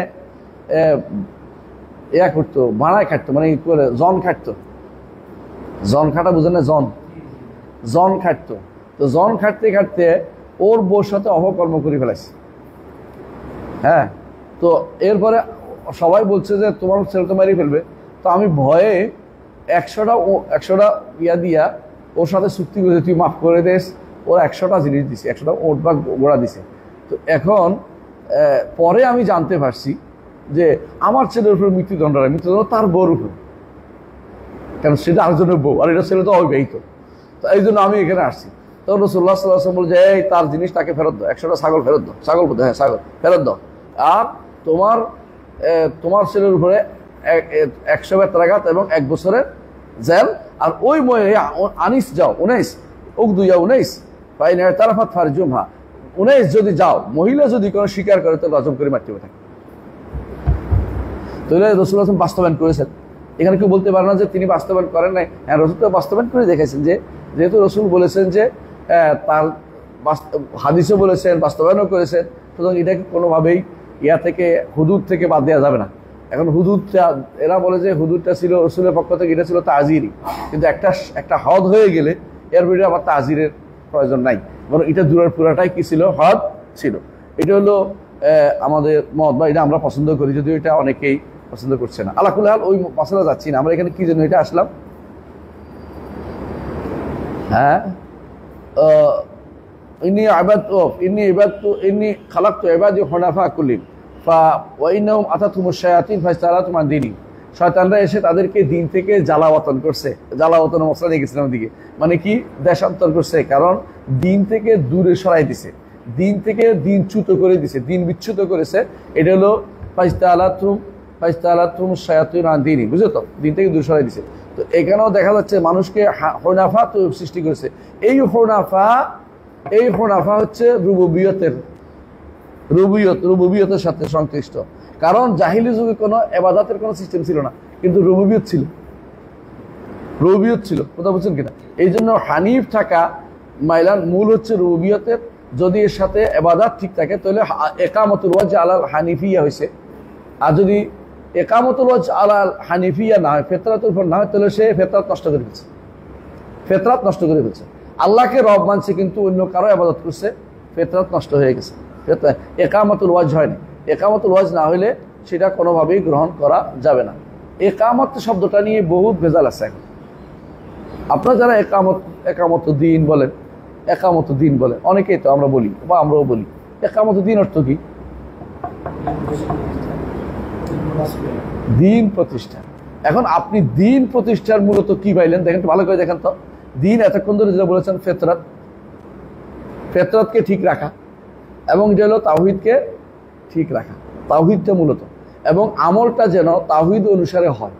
করতো, ভাড়ায় খাটতো, মানে জন খাটতো, জন খাটা বুঝেন না? জন খাটতো। তো জন খাটতে ওর বউর সাথে অপকর্ম করে ফেলাইছে, হ্যাঁ। তো এরপরে সবাই বলছে যে তোমার ছেলে তো মারিয়ে ফেলবে। তো আমি ভয়ে 100টা ইয়া দিয়া ওর সাথে চুক্তি করে তুই মাফ করে দিস, ওর 100টা জিনিস দিছে, 100টা ওট বা গোড়া দিছে। তো এখন পরে আমি জানতে পারছি যে আমার ছেলের উপর মৃত্যুদণ্ড তার বউর উপর, কারণ সেটা আরেকজনের বউ, আর এটা ছেলে তো অবিবাহিত। তো এই জন্য আমি এখানে আসছি। তখন রাসূলুল্লাহ সাল্লাল্লাহু আলাইহি ওয়াসাল্লাম বলে যে এই তার জিনিস তাকে ফেরত দাও, 100টা ছাগল ফেরত দাও, ছাগল ফেরত দাও, আর তোমার ছেলের উপরে 100 বেত্রাঘাত এবং 1 বছরের জেল। আর ওই আনিস যাও 19 ফাইন তারাফাত ফারজুমহা, 19 যদি যাও, মহিলা যদি কোনো স্বীকার করে তো রজম করে মারতে হবে। তাহলে রাসূলুল্লাহ সাল্লাল্লাহু আলাইহি ওয়াসাল্লাম বাস্তবায়ন করেছেন। এখানে কেউ বলতে পারে না যে তিনি বাস্তবায়ন করেন নাই। হ্যাঁ, রাসূল তো বাস্তবায়ন করে দেখাইছেন, যে যেহেতু রাসূল বলেছেন যে তার হাদিসও বলেছেন, বাস্তবায়নও করেছেন, সুতরাং এটাকে কোনোভাবেই ইয়া থেকে হুদুদ থেকে বাদ দেওয়া যাবে না। এখন হুদুদটা, এরা বলে যে হুদুদটা ছিল রাসূলের পক্ষ থেকে, এটা ছিল তাজিরি, কিন্তু একটা হদ হয়ে গেলে এর ভিতরে আবার তাজিরের প্রয়োজন নাই, বরং এটা দূরের পুরাটাই কি ছিল, হদ ছিল। এটা হলো আমাদের মত, বা এটা আমরা পছন্দ করি, যদিও এটা অনেকেই পছন্দ করছে না। আল্লাহ কুল্লাহ ওই মশলা যাচ্ছি না, আমরা এখানে কি জন্য এটা আসলাম। হ্যাঁ, ইন্নী খালাকতু ইবাদি হুনাফা কুল্লিহিম ওয়া ইন্নাহুম আতাতহুমুশ শায়াতিন ফাজতালাতুহুম আন দীনিহিম। শয়তানরা এসে তাদেরকে দিন থেকে জ্বালাওয়াতন করছে, জ্বালাওয়াতন মশলা নিয়ে গেছিলাম দিকে, মানে কি দেশান্তর করছে, কারণ দিন থেকে দূরে সরাই দিছে, দিন থেকে দিন চ্যুত করে দিছে, দিন বিচ্যুত করেছে। এটা হলো ফাজতালাতুহুমুশ শায়াতিন আন দীনিহিম, বুঝছো তো, দিন থেকে দূরে সরাই দিছে। তো এখানেও দেখা যাচ্ছে মানুষকে হুনাফা তো সৃষ্টি করেছে। এই হুনাফা হচ্ছে রুবুবিয়তের সাথে সংশ্লিষ্ট, কারণ জাহিলি যুগে কোনো ইবাদতের কোনো সিস্টেম ছিল না, কিন্তু রুবুবিয়ত ছিল, কথা বলছেন কিনা। এই জন্য হানিফ থাকা মাইলান মূল হচ্ছে রুবুবিয়তের। যদি এর সাথে ইবাদত ঠিক থাকে তাহলে ইকামতুল ওয়াজ আলাল হানিফিয়া হয়েছে। আর যদি ইকামতুল ওয়াজ আলাল হানিফিয়া না হয়, ফিতরাতুল উপর না হয়, তাহলে সে ফিতরাত নষ্ট করে ফেলছে। আল্লাহকে রব মানছে কিন্তু অন্য কারো ইবাদত করছে, ফিতরাত নষ্ট হয়ে গেছে। ইকামতুল ওয়াজ হয়নি। ইকামতুল ওয়াজ না হইলে সেটা কোনোভাবেই গ্রহণ করা যাবে না। ইকামত শব্দটা নিয়ে বহুত ভেজাল আছে এখন। আপনারা যারা একামত দিন বলেন, অনেকেই তো আমরা বলি, বা আমরাও বলি, একামত দিন অর্থ কি? দিন প্রতিষ্ঠা। এখন আপনি দিন প্রতিষ্ঠার মূলত কি পাইলেন দেখেন, ভালো করে দেখেন তো। দিন এতক্ষণ ধরে যেটা বলেছেন ফেতরাতকে ঠিক রাখা, এবং যে হলো তাওহীদকে ঠিক রাখা, তাওহীদটা মূলত, এবং আমলটা যেন তাওহীদ অনুসারে হয়।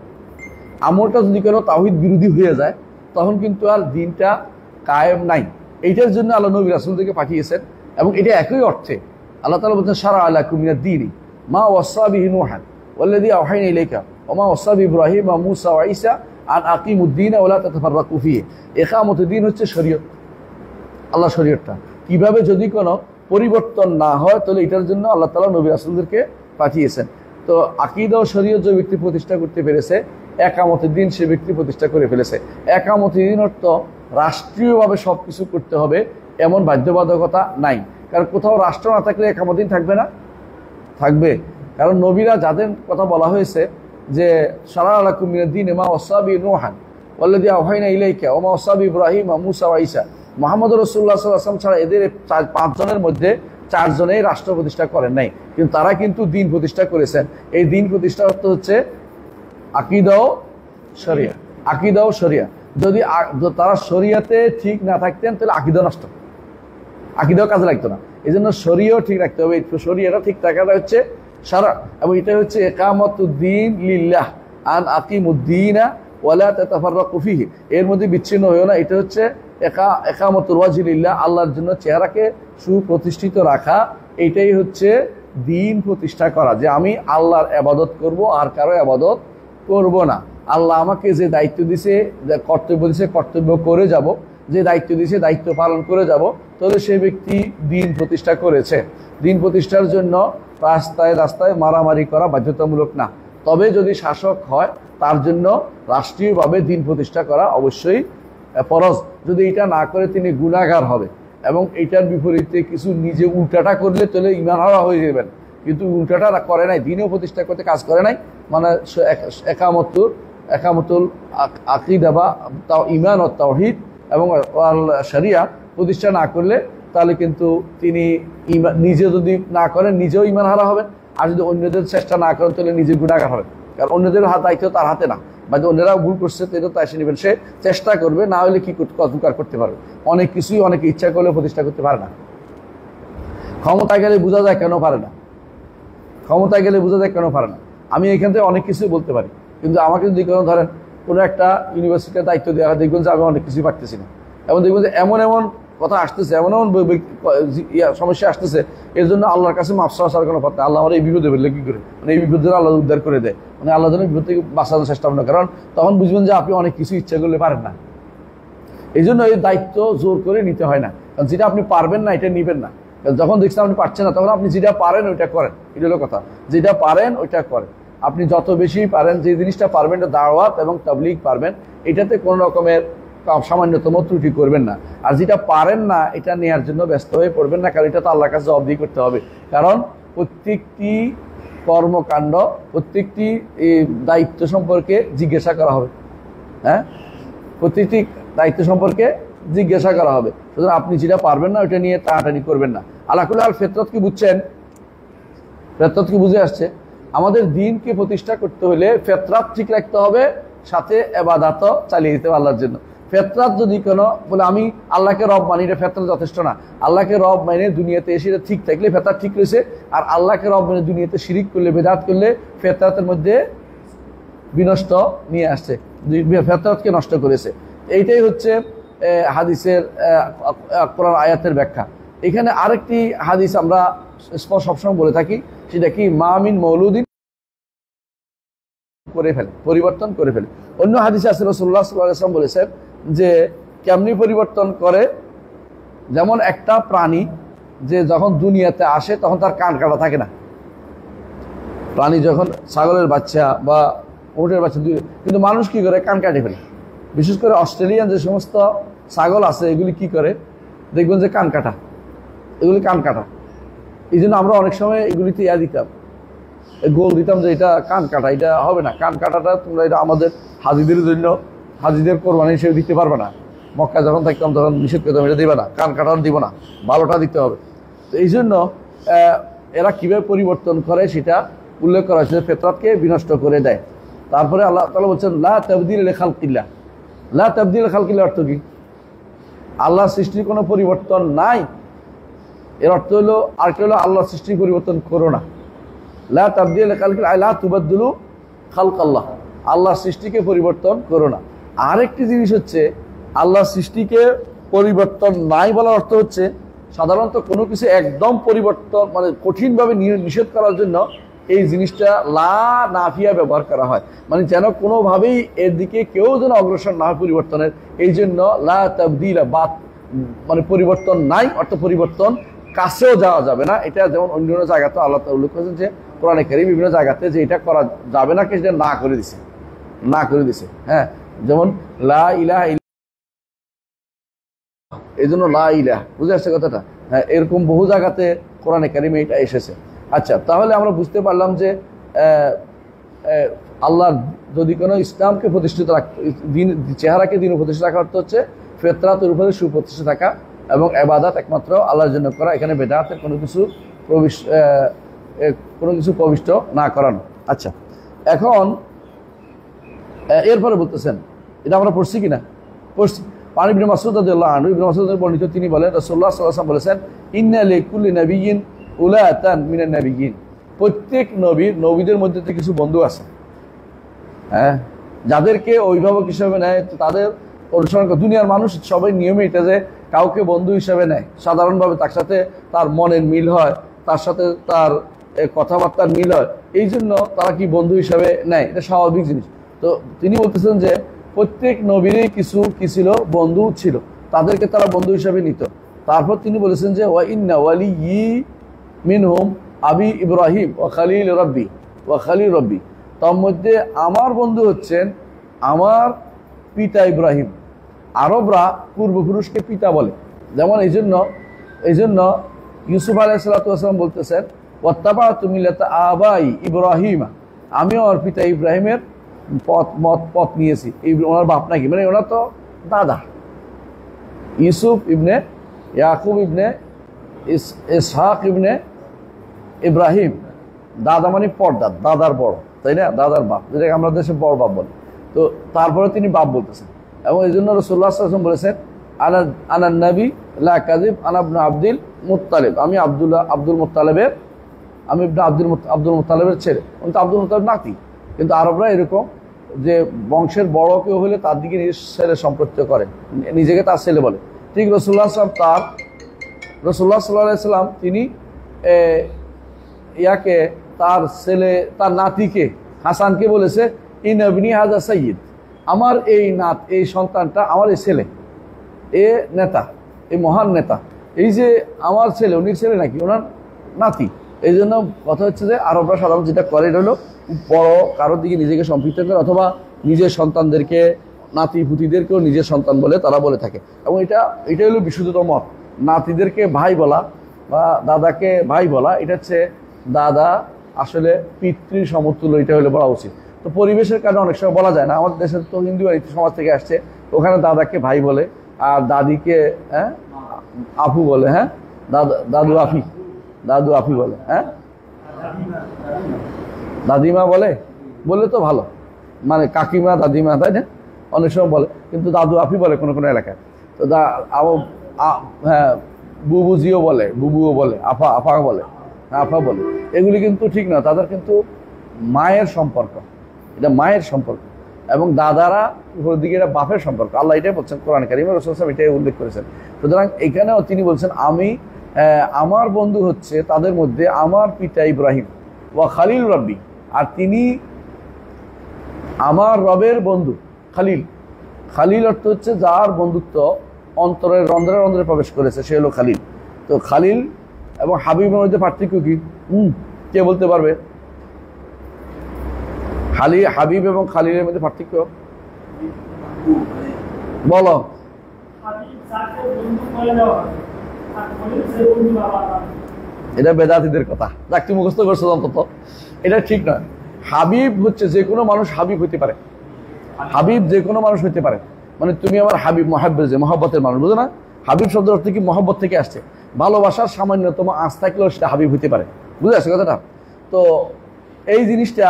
আমলটা যদি কোনো তাওহীদ বিরোধী হয়ে যায় তখন কিন্তু আর দিনটা কায়েম নাই। এইটার জন্য আল্লাহ নবী রাসূলদেরকে পাঠিয়েছেন, এবং এটা একই অর্থে আল্লাহ তাআলা বলছেন শারআ লাকুম মিনাদ দীনি মা ওয়াসা বিহি নূহান ওয়াল্লাযী আওহাইনা ইলাইকা ওয়া মা ওয়াসা বিহি ইব্রাহিম ওয়া মূসা ওয়া ঈসা আন আকিমুদ্দীন ওয়া লা তাতাফাররাকু ফীহি। ইকামতুদ্দীন হচ্ছে শরীয়ত, আল্লাহ শরীয়তটা কিভাবে যদি কোনো পরিবর্তন না হয় তাহলে এটার জন্য আল্লাহ তাআলা নবী রাসূলদেরকে পাঠিয়েছেন। তো আকীদা ও শরীয়ত যে ব্যক্তি প্রতিষ্ঠা করতে পেরেছে, একামতের দিন সে ব্যক্তি প্রতিষ্ঠা করে ফেলেছে। একামতের দিন অর্থ রাষ্ট্রীয়ভাবে সব কিছু করতে হবে এমন বাধ্যবাধকতা নাই, কারণ কোথাও রাষ্ট্র না থাকলে একামত দিন থাকবে না, থাকবে। কারণ নবীরা যাদের কথা বলা হয়েছে যে শারআ লাকুম মিনাদ দীনি মা ওয়াসা বিহি নূহান ওয়াল্লাযী আওহাইনা ইলাইকা ওয়া মা ওয়াসা বিহি ইব্রাহিম ওয়া মূসা ওয়া ঈসা। মুহাম্মদ রাসূলুল্লাহ সাল্লাল্লাহু আলাইহি ওয়াসাল্লাম ছাড়া এদের 5 জনের মধ্যে 4 জনেই রাষ্ট্র প্রতিষ্ঠা করেন নাই, কিন্তু তারা কিন্তু দিন প্রতিষ্ঠা করেছেন। এই দিন প্রতিষ্ঠার অর্থ হচ্ছে আকীদা ও শরিয়া। যদি তারা শরিয়াতে ঠিক না থাকতেন তাহলে আকীদা নষ্ট, আকীদাও কাজে লাগতো না। এই জন্য শরিয়াও ঠিক রাখতে হবে। শরিয়াটা ঠিক থাকাটা হচ্ছে শারআ, এবং এটা হচ্ছে ইকামাতুদ্দীন লিল্লাহ আন আকিমুদ্দীনা ওয়া লা তাতাফাররাকু ফীহি। এর মধ্যে বিচ্ছিন্ন হয়ো না। এটা হচ্ছে ইকামাতুল ওয়াজহি লিল্লাহ, আল্লাহর জন্য চেহারাকে সুপ্রতিষ্ঠিত রাখা। এইটাই হচ্ছে দিন প্রতিষ্ঠা করা, যে আমি আল্লাহর ইবাদত করব আর কারো ইবাদত করব না। আল্লাহ আমাকে যে দায়িত্ব দিয়েছে, যে কর্তব্য দিয়েছে, কর্তব্য করে যাব, যে দায়িত্ব দিয়েছে দায়িত্ব পালন করে যাব, তাহলে সেই ব্যক্তি দিন প্রতিষ্ঠা করেছে। দিন প্রতিষ্ঠার জন্য রাস্তায় মারামারি করা বাধ্যতামূলক না, তবে যদি শাসক হয় তার জন্য রাষ্ট্রীয়ভাবে দিন প্রতিষ্ঠা করা অবশ্যই ফরজ। যদি এটা না করে তিনি গুনাহগার হবে, এবং এটার বিপরীতে কিছু নিজে উল্টাটা করলে তাহলে ঈমান হারা হয়ে যাবেন। কিন্তু উল্টাটা করে নাই, দিনও প্রতিষ্ঠা করতে কাজ করে নাই, মানে একামতুল আকীদা বা ঈমান ও তাওহীদ এবং শরিয়া প্রতিষ্ঠা না করলে তাহলে কিন্তু তিনি নিজে যদি না করেন নিজেও ঈমান হারা হবেন, আর যদি অন্যদের চেষ্টা না করেন তাহলে নিজে গুনাহগার হবেন। কারণ অন্যদের দায়িত্ব তার হাতে না, বা অন্যরা ভুল করছে তাই সে নেবেন, সে চেষ্টা করবে, না হলে কি কতকার করতে পারবে। অনেক কিছুই অনেকে ইচ্ছা করলে প্রতিষ্ঠা করতে পারে না। ক্ষমতায় গেলে বোঝা যায় কেন পারে না। আমি এখান থেকে অনেক কিছুই বলতে পারি, কিন্তু আমাকে যদি কোনো ধরেন কোনো একটা ইউনিভার্সিটির দায়িত্ব দেওয়া হয়, দেখবেন যে আমি অনেক কিছুই পারতেছি না, এবং দেখবেন যে এমন কথা আসতেছে, এমন এমন সমস্যা আসতেছে, এর জন্য আল্লাহর কাছে মাফ চাওয়ার কোনো কথা, আল্লাহ আমার এই বিপদে ফেললে কি করে, মানে এই বিপদ দ্বারা আল্লাহ উদ্ধার করে দেয়, মানে আল্লাহ যেন বিপদ থেকে বাঁচানোর চেষ্টা করেন, কারণ তখন বুঝবেন যে আপনি অনেক কিছু ইচ্ছা করলে পারেন না। এই জন্য এই দায়িত্ব জোর করে নিতে হয় না, কারণ যেটা আপনি পারবেন না এটা নিবেন না। যখন দেখছেন আপনি পারছেন না, তখন আপনি যেটা পারেন ওইটা করেন, এটা হলো কথা, যেটা পারেন ওইটা করেন। আপনি যত বেশি পারেন, যে জিনিসটা পারবেন এটা দাওয়াত এবং তাবলীগ পারবেন, এটাতে কোনো রকমের সামান্যতম ত্রুটি করবেন না। আর যেটা পারেন না এটা নেওয়ার জন্য ব্যস্ত হয়ে পড়বেন না, কারণ এটা তো আল্লাহর কাছে জবাবদিহি করতে হবে। কারণ প্রত্যেকটি কর্মকাণ্ড, প্রত্যেকটি দায়িত্ব সম্পর্কে জিজ্ঞাসা করা হবে। হ্যাঁ, প্রত্যেকটি দায়িত্ব সম্পর্কে জিজ্ঞাসা করা হবে। সুতরাং আপনি যেটা পারবেন না ওইটা নিয়ে টানাটানি করবেন না। আল্লাহ কুল ফিতরত কি বুঝছেন? ফিতরত কি বুঝে আসছে? আমাদের দিনকে প্রতিষ্ঠা করতে হলে ফিতরত ঠিক রাখতে হবে, সাথে ইবাদত চালিয়ে দিতে হবে আল্লাহর জন্য। ফিতরত যদি কোনো বলে আমি আল্লাহকে রব মানি, এটা ফিতরত যথেষ্ট না। আল্লাহকে রব মানে দুনিয়াতে এসে এটা ঠিক থাকলে ফিতরত ঠিক রয়েছে, আর আল্লাহকে রব মানে দুনিয়াতে শিরিক করলে, বেদাত করলে ফিতরতের মধ্যে বিনষ্ট নিয়ে আসছে, ফিতরতকে নষ্ট করেছে। এইটাই হচ্ছে হাদিসের কোরআন আয়াতের ব্যাখ্যা। এখানে আরেকটি হাদিস আমরা সবসময় বলে থাকি, সেটা কি মামিন মৌলুদিন করে ফেলে, পরিবর্তন করে ফেলে। অন্য হাদিসে আছে রাসূলুল্লাহ সাল্লাল্লাহু আলাইহি ওয়াসাল্লাম বলেছেন যে কেমনি পরিবর্তন করে, যেমন একটা প্রাণী যে যখন দুনিয়াতে আসে তখন তার কান কাটা থাকে না। প্রাণী যখন ছাগলের বাচ্চা বা উটের বাচ্চা, কিন্তু মানুষ কি করে, কান কাটে ফেলে। বিশেষ করে অস্ট্রেলিয়ান যে সমস্ত ছাগল আছে এগুলি কি করে দেখবেন যে কান কাটা, এগুলি কান কাটা। এই জন্য আমরা অনেক সময় এগুলিতে দিতাম, গোল দিতাম যে এটা কান কাটা, এটা হবে না, কান কাটাটা তোমরা এটা আমাদের হাজিদের জন্য, হাজিদের কোরবানি হিসেবে দিতে পারবে না। মক্কা যখন থাকতাম তখন নিষেধ করতাম, এটা দিবে না, কান কাটাটা দিব না, ভালোটা দিতে হবে। তো এই জন্য এরা কীভাবে পরিবর্তন করে সেটা উল্লেখ করা হয়েছে, ফিতরতকে বিনষ্ট করে দেয়। তারপরে আল্লাহ তাআলা বলছেন লা তাবদীল লিখালকিল্লাহ। লা তাবদীল লিখালকিল্লাহ অর্থ কি? আল্লাহর সৃষ্টির কোনো পরিবর্তন নাই, এর অর্থ হলো, আরেকটা হলো আল্লাহর সৃষ্টির পরিবর্তন করো না। লা তাবদীল লিখালকিল্লাহ লা তুবাদদিলু খালকাল্লাহ, আল্লাহর সৃষ্টিকে পরিবর্তন করো না। আরেকটি জিনিস হচ্ছে আল্লাহর সৃষ্টিকে পরিবর্তন নাই বলার অর্থ হচ্ছে সাধারণত কোনো কিছু একদম পরিবর্তন মানে কঠিনভাবে নিষেধ করার জন্য এই জিনিসটা লা নাফিয়া ব্যবহার করা হয়, মানে যেন কোনোভাবেই এর দিকে কেউ যেন অগ্রসর না হয় পরিবর্তনের। এই জন্য লা তাবদীলা বা মানে পরিবর্তন নাই অর্থ পরিবর্তন কাছেও যাওয়া যাবে না। এটা যেমন অন্য জায়গাতে আল্লাহ তাআলা উল্লেখ করেছেন যে কোরআনে কারীম বিভিন্ন জায়গাতে যে এটা করা যাবে না, সেটা না করে দিছে, না করে দিছে। হ্যাঁ, যেমন লা ইলাহা ইল্লাল্লাহ, এই জন্য লা ইলাহা, বুঝে আসছে কথাটা? হ্যাঁ, এরকম বহু জায়গাতে কোরআনে কারীমে এটা এসেছে। আচ্ছা, তাহলে আমরা বুঝতে পারলাম যে আল্লাহ যদি কোনো ইসলামকে প্রতিষ্ঠিত দিন, চেহারাকে দিন প্রতিষ্ঠিত রাখা অর্থ হচ্ছে ফিতরাতের উপরে সুপ্রতিষ্ঠিত থাকা এবং ইবাদত একমাত্র আল্লাহর জন্য করা, এখানে বেদাতের কোনো কিছু প্রবিষ্ট না করানো। আচ্ছা, এখন এরপরে বলতেছেন, এটা আমরা পড়ছি কিনা? পড়ছি। পানি ইবনে মাসউদ রাদিয়াল্লাহু আনহু, ইবনে মাসউদ বর্ণিত, তিনি বলেন রাসূলুল্লাহ সাল্লাল্লাহু আলাইহি ওয়াসাল্লাম বলেছেন ইন্না লিকুল্লি নাবিয়্যিন উলাতান মিনান নাবিয়্যিন, প্রত্যেক নবীদের মধ্যে তো কিছু বন্ধু আছে, হ্যাঁ, যাদেরকে অভিভাবক হিসেবে নেয়, তাদের অনুসরণ করে। দুনিয়ার মানুষ সবাই নিয়মে এটা যে কাউকে বন্ধু হিসেবে নেয়, সাধারণভাবে তার সাথে তার মনের মিল হয়, তার সাথে তার কথাবার্তার মিল হয়, এই জন্য তারা কি বন্ধু হিসাবে নেয়, এটা স্বাভাবিক জিনিস। তো তিনি বলতেছেন যে প্রত্যেক নবীরই কিছু কি ছিল, বন্ধু ছিল, তাদেরকে তারা বন্ধু হিসাবে নিত। তারপর তিনি বলেছেন যে ওয়া ইন্না ওয়ালিয়্যি মিনহুম আবি ইব্রাহিম ওয়া খালিল রব্বি, তার মধ্যে আমার বন্ধু হচ্ছেন আমার পিতা ইব্রাহিম। আরবরা পূর্বপুরুষকে পিতা বলে, যেমন এই জন্য ইউসুফ আলাইহিস সালাম বলতেছেন ওয়াত্তাবাতু মিল্লাতা আবাই ইব্রাহিম, আমিও আমার পিতা ইব্রাহিমের পথ নিয়েছি। ওনার বাপ নাকি, মানে ওনার তো দাদা ইউসুফ ইবনে ইয়াকুব ইবনে ইসহাক ইবনে ইব্রাহিম, দাদা মানে পর্দার, দাদার বড়, তাই না, দাদার বাপ, যেটাকে আমরা দেশে বড় বাপ বলি। তো তারপরে তিনি বাপ বলতেছেন, এবং এই জন্য রাসূলুল্লাহ সাল্লাল্লাহু আলাইহি ওয়াসাল্লাম বলেছেন আনা নবী লা কাযিব আনা ইবনে আব্দুল মুত্তালিব, আমি আব্দুল মুত্তালিবের, আমি ইবনে আব্দুল মুত্তালিবের ছেলে। উনি তো আব্দুল মুত্তালিব নাতি, কিন্তু আরবরা এরকম যে বংশের বড় কেউ হলে তার দিকে নিজের ছেলে সম্পর্ক করে, নিজেকে তার ছেলে বলে। ঠিক রাসূলুল্লাহ সাল্লাল্লাহু আলাইহি সাল্লাম তিনি ইয়াকে তার ছেলে তার নাতিকে হাসানকে বলেছে ইন ইবনি হাযা সাইয়্যিদ, আমার এই এই সন্তানটা আমার এই ছেলে, এ নেতা, এই মহান নেতা, এই যে আমার ছেলে উনির ছেলে নাকি ওনার নাতি। এই জন্য কথা হচ্ছে যে আরবরা সাধারণত যেটা করে এটা হলো বড় কারোর দিকে নিজেকে সম্পৃক্ত করে অথবা নিজের সন্তানদেরকে নাতি পুতিদেরকেও নিজের সন্তান বলে তারা বলে থাকে, এবং এটা হলো বিশুদ্ধতম মত। নাতিদেরকে ভাই বলা বা দাদাকে ভাই বলা এটা হচ্ছে দাদা আসলে পিতৃ সমতুল্য, এটা হলে বলা উচিত। তো পরিবেশের কারণে অনেক সময় বলা যায় না। আমাদের দেশের তো হিন্দু সমাজ থেকে আসছে, ওখানে দাদাকে ভাই বলে আর দাদিকে আপু বলে, হ্যাঁ দাদু আফি বলে, হ্যাঁ দাদিমা বলে তো ভালো, মানে কাকিমা দাদিমা, তাই না? অনেক সময় বলে, কিন্তু দাদু আফি বলে কোনো কোনো এলাকায়। তো হ্যাঁ বুবুজিও বলে, বুবুও বলে, আফা বলে, আফা বলে। এগুলি কিন্তু ঠিক না, তাদের কিন্তু মায়ের সম্পর্ক, এটা মায়ের সম্পর্ক, এবং দাদারা দিকে এটা বাপের সম্পর্ক। আল্লাহ এটাই বলছেন কোরআন কারীমে, রাসূল সাল্লাল্লাহু আলাইহি ওয়াসাল্লাম এটাই উল্লেখ করেছেন। সুতরাং এখানেও তিনি বলছেন আমার বন্ধু হচ্ছে তাদের মধ্যে আমার পিতা ইব্রাহিম ওয়া খালিল রব্বি, আর তিনি আমার রবের বন্ধু। খালিল অর্থ হচ্ছে যার বন্ধুত্ব অন্তরের রন্ধ্রে রন্ধ্রে প্রবেশ করেছে, সে হলো খালিল। তো খালিল এবং হাবিবের মধ্যে পার্থক্য কি কে বলতে পারবে? হাবিব এবং খালিলের মধ্যে পার্থক্য বলো। এটা বেদাতীদের কথা, যাকে মুখস্থ করছো অন্তত, এটা ঠিক নয়। হাবিব হচ্ছে যে কোনো মানুষ হাবিব হতে পারে, হাবিব যে কোনো মানুষ হতে পারে। মানে তুমি আমার হাবিব, মহাব্বত, যে মহব্বতের মানুষ, বুঝো না? হাবিব শব্দের অর্থ কি? মহব্বত থেকে আসছে। ভালোবাসার সামান্যতম আঁচ থাকলেও সেটা হাবিব হতে পারে, বুঝে আসছে কথাটা? তো এই জিনিসটা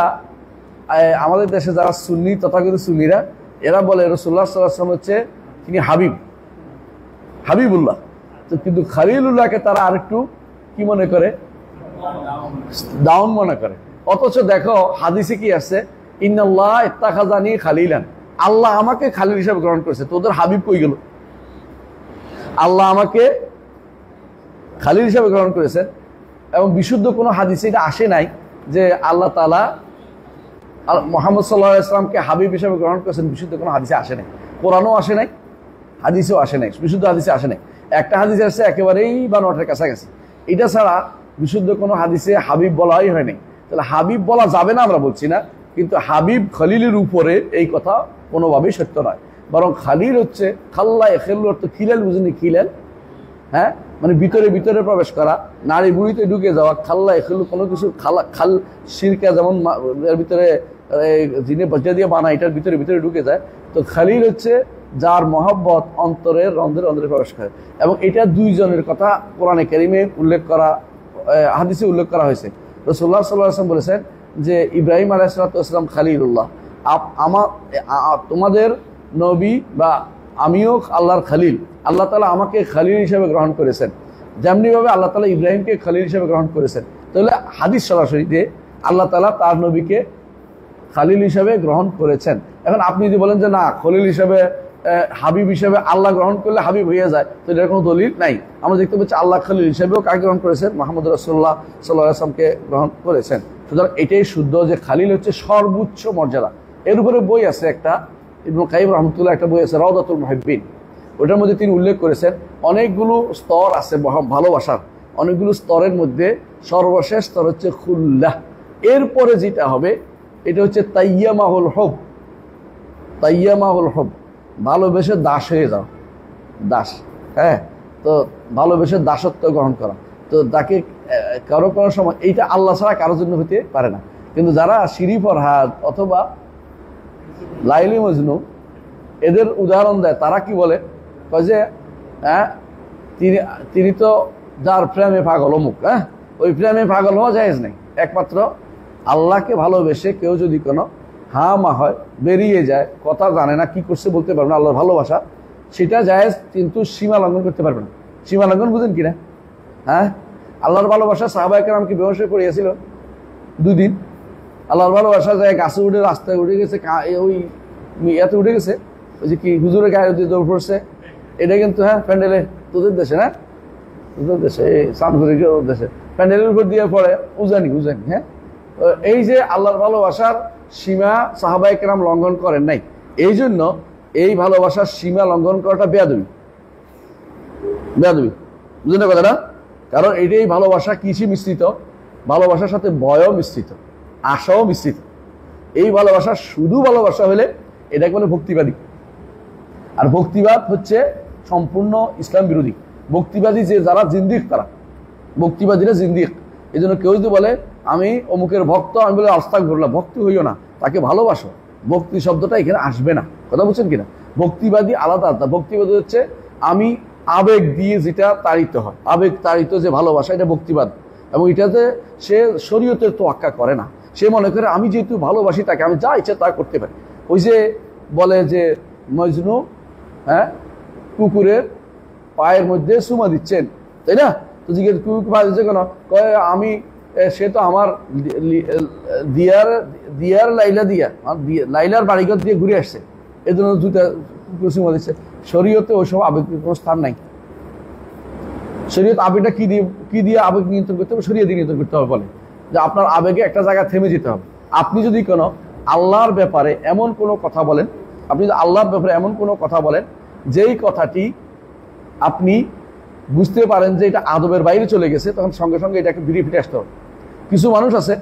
আমাদের দেশে যারা সুন্নি, তথাকথিত সুন্নিরা, এরা বলে রাসূলুল্লাহ সাল্লাল্লাহু আলাইহি ওয়াসাল্লাম হচ্ছে তিনি হাবিবুল্লাহ। তো কিন্তু খালিলুল্লাহকে তারা আরেকটু কি মনে করে? ডাউন মনে করে। অথচ দেখো হাদিসে কি আছে, ইন্নাল্লাহ ইত্তাখাযানি খালিলান, আল্লাহ আমাকে খালিল হিসেবে গ্রহণ করেছে। তোদের হাবিব কই গেল? আল্লাহ আমাকে খালিল হিসেবে গ্রহণ করেছেন, এবং বিশুদ্ধ কোনো হাদিসে এটা আসে নাই যে আল্লাহ তাআলা মুহাম্মদ সাল্লাল্লাহু আলাইহি ওয়াসাল্লামকে হাবিব হিসেবে গ্রহণ করেছেন। বিশুদ্ধ কোনো হাদিসে আসে নাই, কোরআনও আসে নাই, হাদিসেও আসে নাই, বিশুদ্ধ হাদিসে আসে নাই। একটা হাদিসে আসছে একেবারেই বা নটের কাছাকাছি। এটা ছাড়া বিশুদ্ধ কোনো হাদিসে হাবিব বলাই হয় নাই। তাহলে হাবিব বলা যাবে না আমরা বলছি না, কিন্তু হাবিব খলিলের উপরে এই কথা কোনোভাবেই সত্য নয়। বরং খালিল হচ্ছে খাল্লা এখেল্লু অর্থ খিলাল, বুঝিনি? খিলাল, হ্যাঁ, মানে ভিতরে ভিতরে প্রবেশ করা, নারী বুড়িতে ঢুকে যাওয়া। খাল্লা এখেল্লু কোনো কিছু খাল শিরকা যেমন এর ভিতরে যিনি বজ্জা দিয়ে বানায়, এটার ভিতরে ভিতরে ঢুকে যায়। তো খালিল হচ্ছে যার মহব্বত অন্তরের রন্ধ্রে রন্ধ্রে প্রবেশ করে, এবং এটা দুইজনের কথা কোরআনে কারীমে উল্লেখ করা, হাদিসে উল্লেখ করা হয়েছে। রাসূলুল্লাহ সাল্লাল্লাহু আলাইহি ওয়াসাল্লাম বলেছেন যে ইব্রাহিম আলাইহিস সালাম খালিলুল্লাহ, তোমাদের নবী বা আমিও আল্লাহর খালিল। আল্লাহ তাআলা আমাকে খালিল হিসেবে গ্রহণ করেছেন, যেমনিভাবে আল্লাহ তাআলা ইব্রাহিমকে খালিল হিসেবে গ্রহণ করেছেন। তাহলে হাদিস সরাসরি যে আল্লাহ তাআলা তার নবীকে খালিল হিসেবে গ্রহণ করেছেন। এখন আপনি যদি বলেন যে না, খলিল হিসেবে হাবিব হিসেবে আল্লাহ গ্রহণ করলে হাবিব হয়ে যায়, তো এটার কোনো দলিল নাই। আমরা দেখতে পাচ্ছি আল্লাহ খালিল হিসেবেও কাকে গ্রহণ করেছেন? মুহাম্মদ রাসূলুল্লাহ সাল্লাল্লাহু আলাইহি ওয়াসাল্লামকে গ্রহণ করেছেন। সুতরাং এটাই শুদ্ধ যে খালিল হচ্ছে সর্বোচ্চ মর্যাদা। এর উপরে বই আছে একটা, ইবনে কাইয়িম রাহমাতুল্লাহ, একটা বই আছে রাউদাতুল মুহিব্বিন। ওটার মধ্যে তিনি উল্লেখ করেছেন অনেকগুলো স্তর আছে ভালোবাসার, অনেকগুলো স্তরের মধ্যে সর্বশেষ স্তর হচ্ছে খুল্লাহ। এরপরে যেটা হবে এটা হচ্ছে তাইয়ামাহুল হুব। তাইয়ামাহুল হুব, ভালোবেসে দাস হয়ে যাও, দাস, হ্যাঁ। তো ভালোবেসে দাসত্ব গ্রহণ করা, তো তাকে কারো সময় এইটা আল্লাহ ছাড়া কারোর জন্য হতে পারে না। কিন্তু যারা শিরি ফরহাদ অথবা লাইলি মজনু এদের উদাহরণ দেয়, তারা কি বলে যে হ্যাঁ তিনি তো যার প্রেমে পাগল অমুক, হ্যাঁ, ওই প্রেমে পাগল হওয়া জায়েজ নেই। একমাত্র আল্লাহকে ভালোবেসে কেউ যদি কোনো মা হয়, বেরিয়ে যায়, কথা জানে না, কি করছে বলতে পারবে না, আল্লাহর ভালোবাসা সেটা জায়েজ, কিন্তু সীমা লঙ্ঘন করতে পারবে না। সীমা লঙ্ঘন বুঝেন কিনা? হ্যাঁ, আল্লাহর ভালোবাসা সাহাবায়ে কেরামকে বেহুশ হয়ে পড়িয়েছিল 2 দিন। আল্লাহর ভালোবাসা যায় গাছে উঠে, রাস্তায় উঠে গেছে, ওই ইয়াতে উঠে গেছে, ওই যে কি হুজুরের গায়ে দৌড় পড়ছে, এটা কিন্তু হ্যাঁ প্যান্ডেলে তোদের দেশে না, তোদের দেশে সামগুড়িকে ওদের দেশে প্যান্ডেলের উপর দিয়ে পড়ে উজানি উজানি। হ্যাঁ, এই যে আল্লাহর ভালোবাসার সীমা সাহাবায়ে কেরাম লঙ্ঘন করেন নাই, এই জন্য এই ভালোবাসার সীমা লঙ্ঘন করাটা বেয়াদবি, বেয়াদবি, বুঝলেন কথাটা? কারণ এটাই ভালোবাসা কিসে মিশ্রিত? ভালোবাসার সাথে ভয়ও মিশ্রিত, আশাও মিশ্রিত। এই ভালোবাসা শুধু ভালোবাসা হলে এটাকে বলে ভক্তিবাদী। আর ভক্তিবাদ হচ্ছে সম্পূর্ণ ইসলাম বিরোধী। ভক্তিবাদী যে যারা জিন্দিক, তারা ভক্তিবাদীরা জিন্দিক। এই জন্য কেউ যদি বলে আমি অমুকের ভক্ত, আমি বলে আস্তাগফিরুল্লাহ, ভক্তি হইও না, তাকে ভালোবাসো। ভক্তি শব্দটা এখানে আসবে না, কথা বলছেন কিনা? ভক্তিবাদী আলাদা আলাদা। ভক্তিবাদী হচ্ছে আমি আবেগ দিয়ে যেটা তাড়িত হয়, আবেগ তাড়িত যে ভালোবাসা, এটা ভক্তিবাদ। এবং এটাতে সে শরীয়তের তোয়াক্কা করে না, সে মনে করে আমি যেহেতু ভালোবাসি তাকে আমি যা ইচ্ছা তা করতে পারি। ওই যে বলে যে মজনু হ্যাঁ কুকুরের পায়ের মধ্যে চুমা দিচ্ছেন, তাই না? তো জিজ্ঞেস কুকুর পা দিচ্ছে কেন? কয় আমি সে তো আমার দিয়ার লাইলা দিয়া লাইলার বাড়িঘর দিয়ে ঘুরে আসছে, এই জন্য দুটা কুকুর চুমা দিচ্ছে। শরীয়তে ওইসব আবেগের কোনো স্থান নাই। শরীয়ত আবেগটা কি দিয়ে আবেগ নিয়ন্ত্রণ করতে হবে? শরীয়ত দিয়ে নিয়ন্ত্রণ করতে হবে। বলে যে আপনার আবেগে একটা জায়গায় থেমে যেতে হবে। আপনি যদি কোনো আল্লাহর ব্যাপারে এমন কোনো কথা বলেন, আপনি যদি আল্লাহর ব্যাপারে এমন কোনো কথা বলেন যেই কথাটি আপনি বুঝতে পারেন যে এটা আদবের বাইরে চলে গেছে, তখন সঙ্গে সঙ্গে এটাকে ফিরে ফিরে আসতে হবে। কিছু মানুষ আছে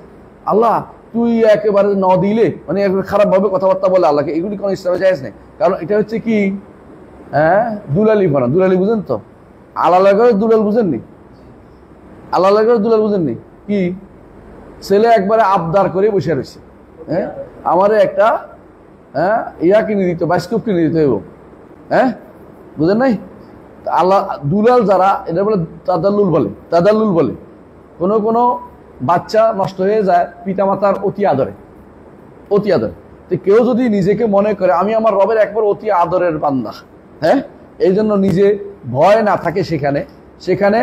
আল্লাহ তুই একেবারে ন দিলে মানে খারাপভাবে কথাবার্তা বলে আল্লাহকে, এগুলি কোনো ইসলামে জায়েজ নেই। কারণ এটা হচ্ছে কি হ্যাঁ দুলালি ভরা। দুলালি বুঝেন তো? আল্লাহ করে দুলাল বুঝেননি? আল্লাহ করে দুলাল বুঝেননি? কি ছেলে একবারে আবদার করে বসে রয়েছে, হ্যাঁ আমারে একটা হ্যাঁ ইয়া কিনে দিত, বাস্কুপ কিনে দিত এবং হ্যাঁ বুঝেন নাই? আল্লাহ দুলাল যারা এটা বলে তাদাল্লুল বলে, তাদাল্লুল বলে। কোনো কোনো বাচ্চা নষ্ট হয়ে যায় পিতামাতার অতি আদরে, অতি আদরে। তো কেউ যদি নিজেকে মনে করে আমি আমার রবের একবার অতি আদরের বান্দা, হ্যাঁ এই জন্য নিজে ভয় না থাকে, সেখানে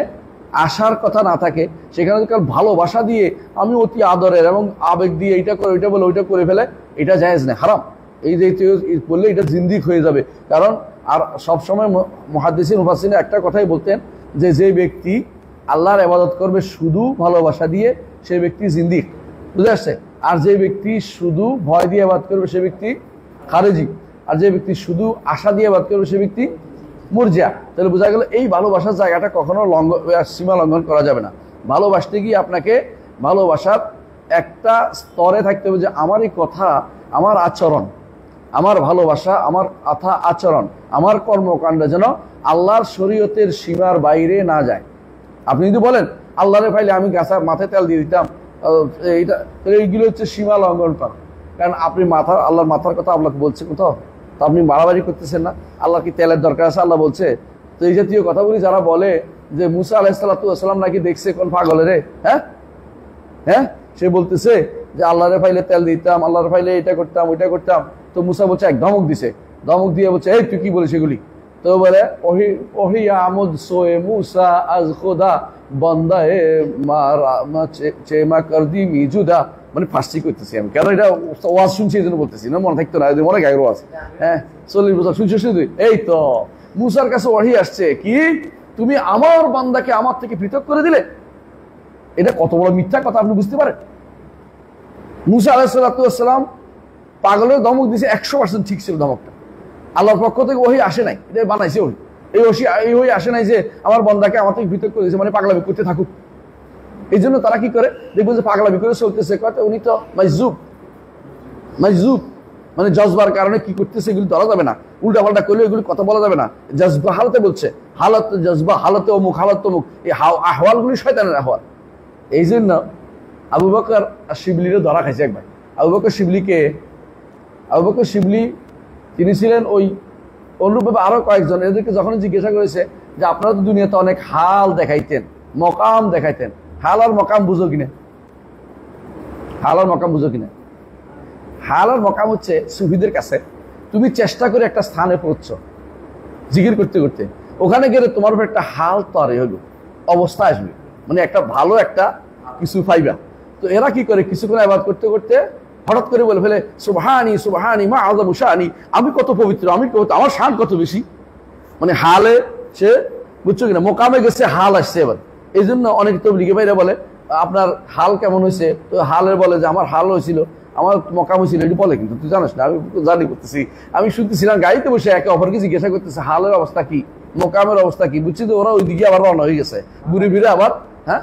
আশার কথা না থাকে, সেখানে ভালোবাসা দিয়ে আমি অতি আদরের এবং আবেগ দিয়ে এইটা করে ওইটা বলে ওইটা করে ফেলে, এটা জায়েজ নেই, হারাম। এই যে বললে এটা জিন্দিক হয়ে যাবে। কারণ আর সবসময় মুহাদ্দিসিন মুফাসসিরিন একটা কথাই বলতেন যে যে ব্যক্তি আল্লাহর ইবাদত করবে শুধু ভালোবাসা দিয়ে, সেই ব্যক্তি জিন্দিক, বুঝে আসছে? আর যে ব্যক্তি শুধু ভয় দিয়ে ইবাদত করবে সে ব্যক্তি খারেজি, আর যে ব্যক্তি শুধু আশা দিয়ে ইবাদত করবে সে ব্যক্তি মুরজিয়া। তাহলে বোঝা গেল এই ভালোবাসার জায়গাটা কখনো সীমা লঙ্ঘন করা যাবে না। ভালোবাসতে গিয়ে আপনাকে ভালোবাসার একটা স্তরে থাকতে হবে যে আমার এই কথা, আমার আচরণ, আমার ভালোবাসা, আমার কথা আচরণ, আমার কর্মকাণ্ড যেন আল্লাহর শরীয়তের সীমার বাইরে না যায়। আপনি যদি বলেন আল্লাহরে পাইলে আমি গাছের মাথায় তেল দিয়ে দিতাম, এইটা এইগুলো হচ্ছে সীমা লঙ্ঘন করা। কারণ আপনি আল্লাহর মাথার কথা আপনাকে বলছে কোথাও, তো আপনি বাড়াবাড়ি করতেছেন না। আল্লাহ কি তেলের দরকার আছে? আল্লাহ বলছে। তো এই জাতীয় কথাগুলি যারা বলে যে মুসা আলাইহিসসালাম নাকি দেখছে কোন পাগলে রে, হ্যাঁ হ্যাঁ সে বলতেছে যে আল্লাহরে পাইলে তেল দিতাম, আল্লাহরে পাইলে এটা করতাম ওইটা করতাম। তো মুসা বলছে এক ধমক দিছে, ধমক দিয়ে বলছে এই তুই কি বলিস এগুলি? তো বলে ওহি আমদ সোয়ে মুসা আজ খোদা বন্দা এ মা করদি মিজুদা, মানে ফার্সি করতেছি আমি, কেন এটা ওয়াজ শুনছি এই জন্য বলতেছি না, মনে থাকতো না, মনে গায়ের ওয়াজ। হ্যাঁ 40 বছর শুনছিস তুই? এই তো মুসার কাছে ওহি আসছে কি তুমি আমার বান্দাকে আমার থেকে পৃথক করে দিলে। এটা কত বড় মিথ্যা কথা আপনি বুঝতে পারেন? মুসা আলাইহিসসালাম পাগলের ধমক দিয়েছে, 100% ঠিক ছিল ধমকটা। আল্লাহর পক্ষ থেকে ওহি আসে নাই, এটা বানাইছে ওহি। এই ওহি আসে নাই যে আমার বান্দাকে আমার থেকে পৃথক করে দিয়েছে, মানে পাগলামি করতে থাকুক। এই জন্য তারা কি করে দেখবেন যে পাগলামি করে চলতেছে, কথা উনি তো মাজুব, মানে জজবার কারণে কি করতেছে এগুলি ধরা যাবে না, উল্টা পাল্টা করলে এগুলি কথা বলা যাবে না। জজবা হালতে বলছে, হালত জজবা হালতে অমুক, হালত অমুক, এই আহওয়ালগুলি শয়তানের আহওয়াল। এই জন্য আবু বকর শিবলিরও ধরা খাইছে একবার। আবু বকর শিবলি তিনি ছিলেন ওই অনুরূপভাবে আরো কয়েকজন। এদেরকে যখন জিজ্ঞাসা করেছে যে আপনারা তো দুনিয়াতে অনেক হাল দেখাইতেন, মকাম দেখাইতেন, হাল আর মকাম বুঝো কিনা? হাল আর মকাম বুঝো কিনা? হাল আর মকাম হচ্ছে সুফিদের কাছে তুমি চেষ্টা করে একটা স্থানে পৌঁছছো জিকির করতে করতে, ওখানে গেলে তোমার উপর একটা হাল তৈরি হলো, অবস্থা আসবে, মানে একটা ভালো একটা কিছু পাইবা। তো এরা কি করে কিছুক্ষণ ইবাদত করতে করতে হঠাৎ করে বলে ফেলে সুবহানি সুবহানি মা আযামু শানি, আমি কত পবিত্র, আমি কত, আমার শান কত বেশি। মানে হালে সে, বুঝছো কিনা, মোকামে গেছে, হাল আসছে এবার। এই জন্য অনেক তবলিগি ভাইরা বলে আপনার হাল কেমন হয়েছে, তো হালের বলে যে আমার হাল হয়েছিল, আমার মকাম হয়েছিল, এটি বলে। কিন্তু তুই জানিস না, আমি জানি করতেছি, আমি শুনতেছিলাম গাড়িতে বসে একে অপরকে জিজ্ঞাসা করতেছে হালের অবস্থা কি, মোকামের অবস্থা কি, বুঝছি তো ওরা ওইদিকে আবার রওনা হয়ে গেছে ঘুরে ফিরে আবার। হ্যাঁ,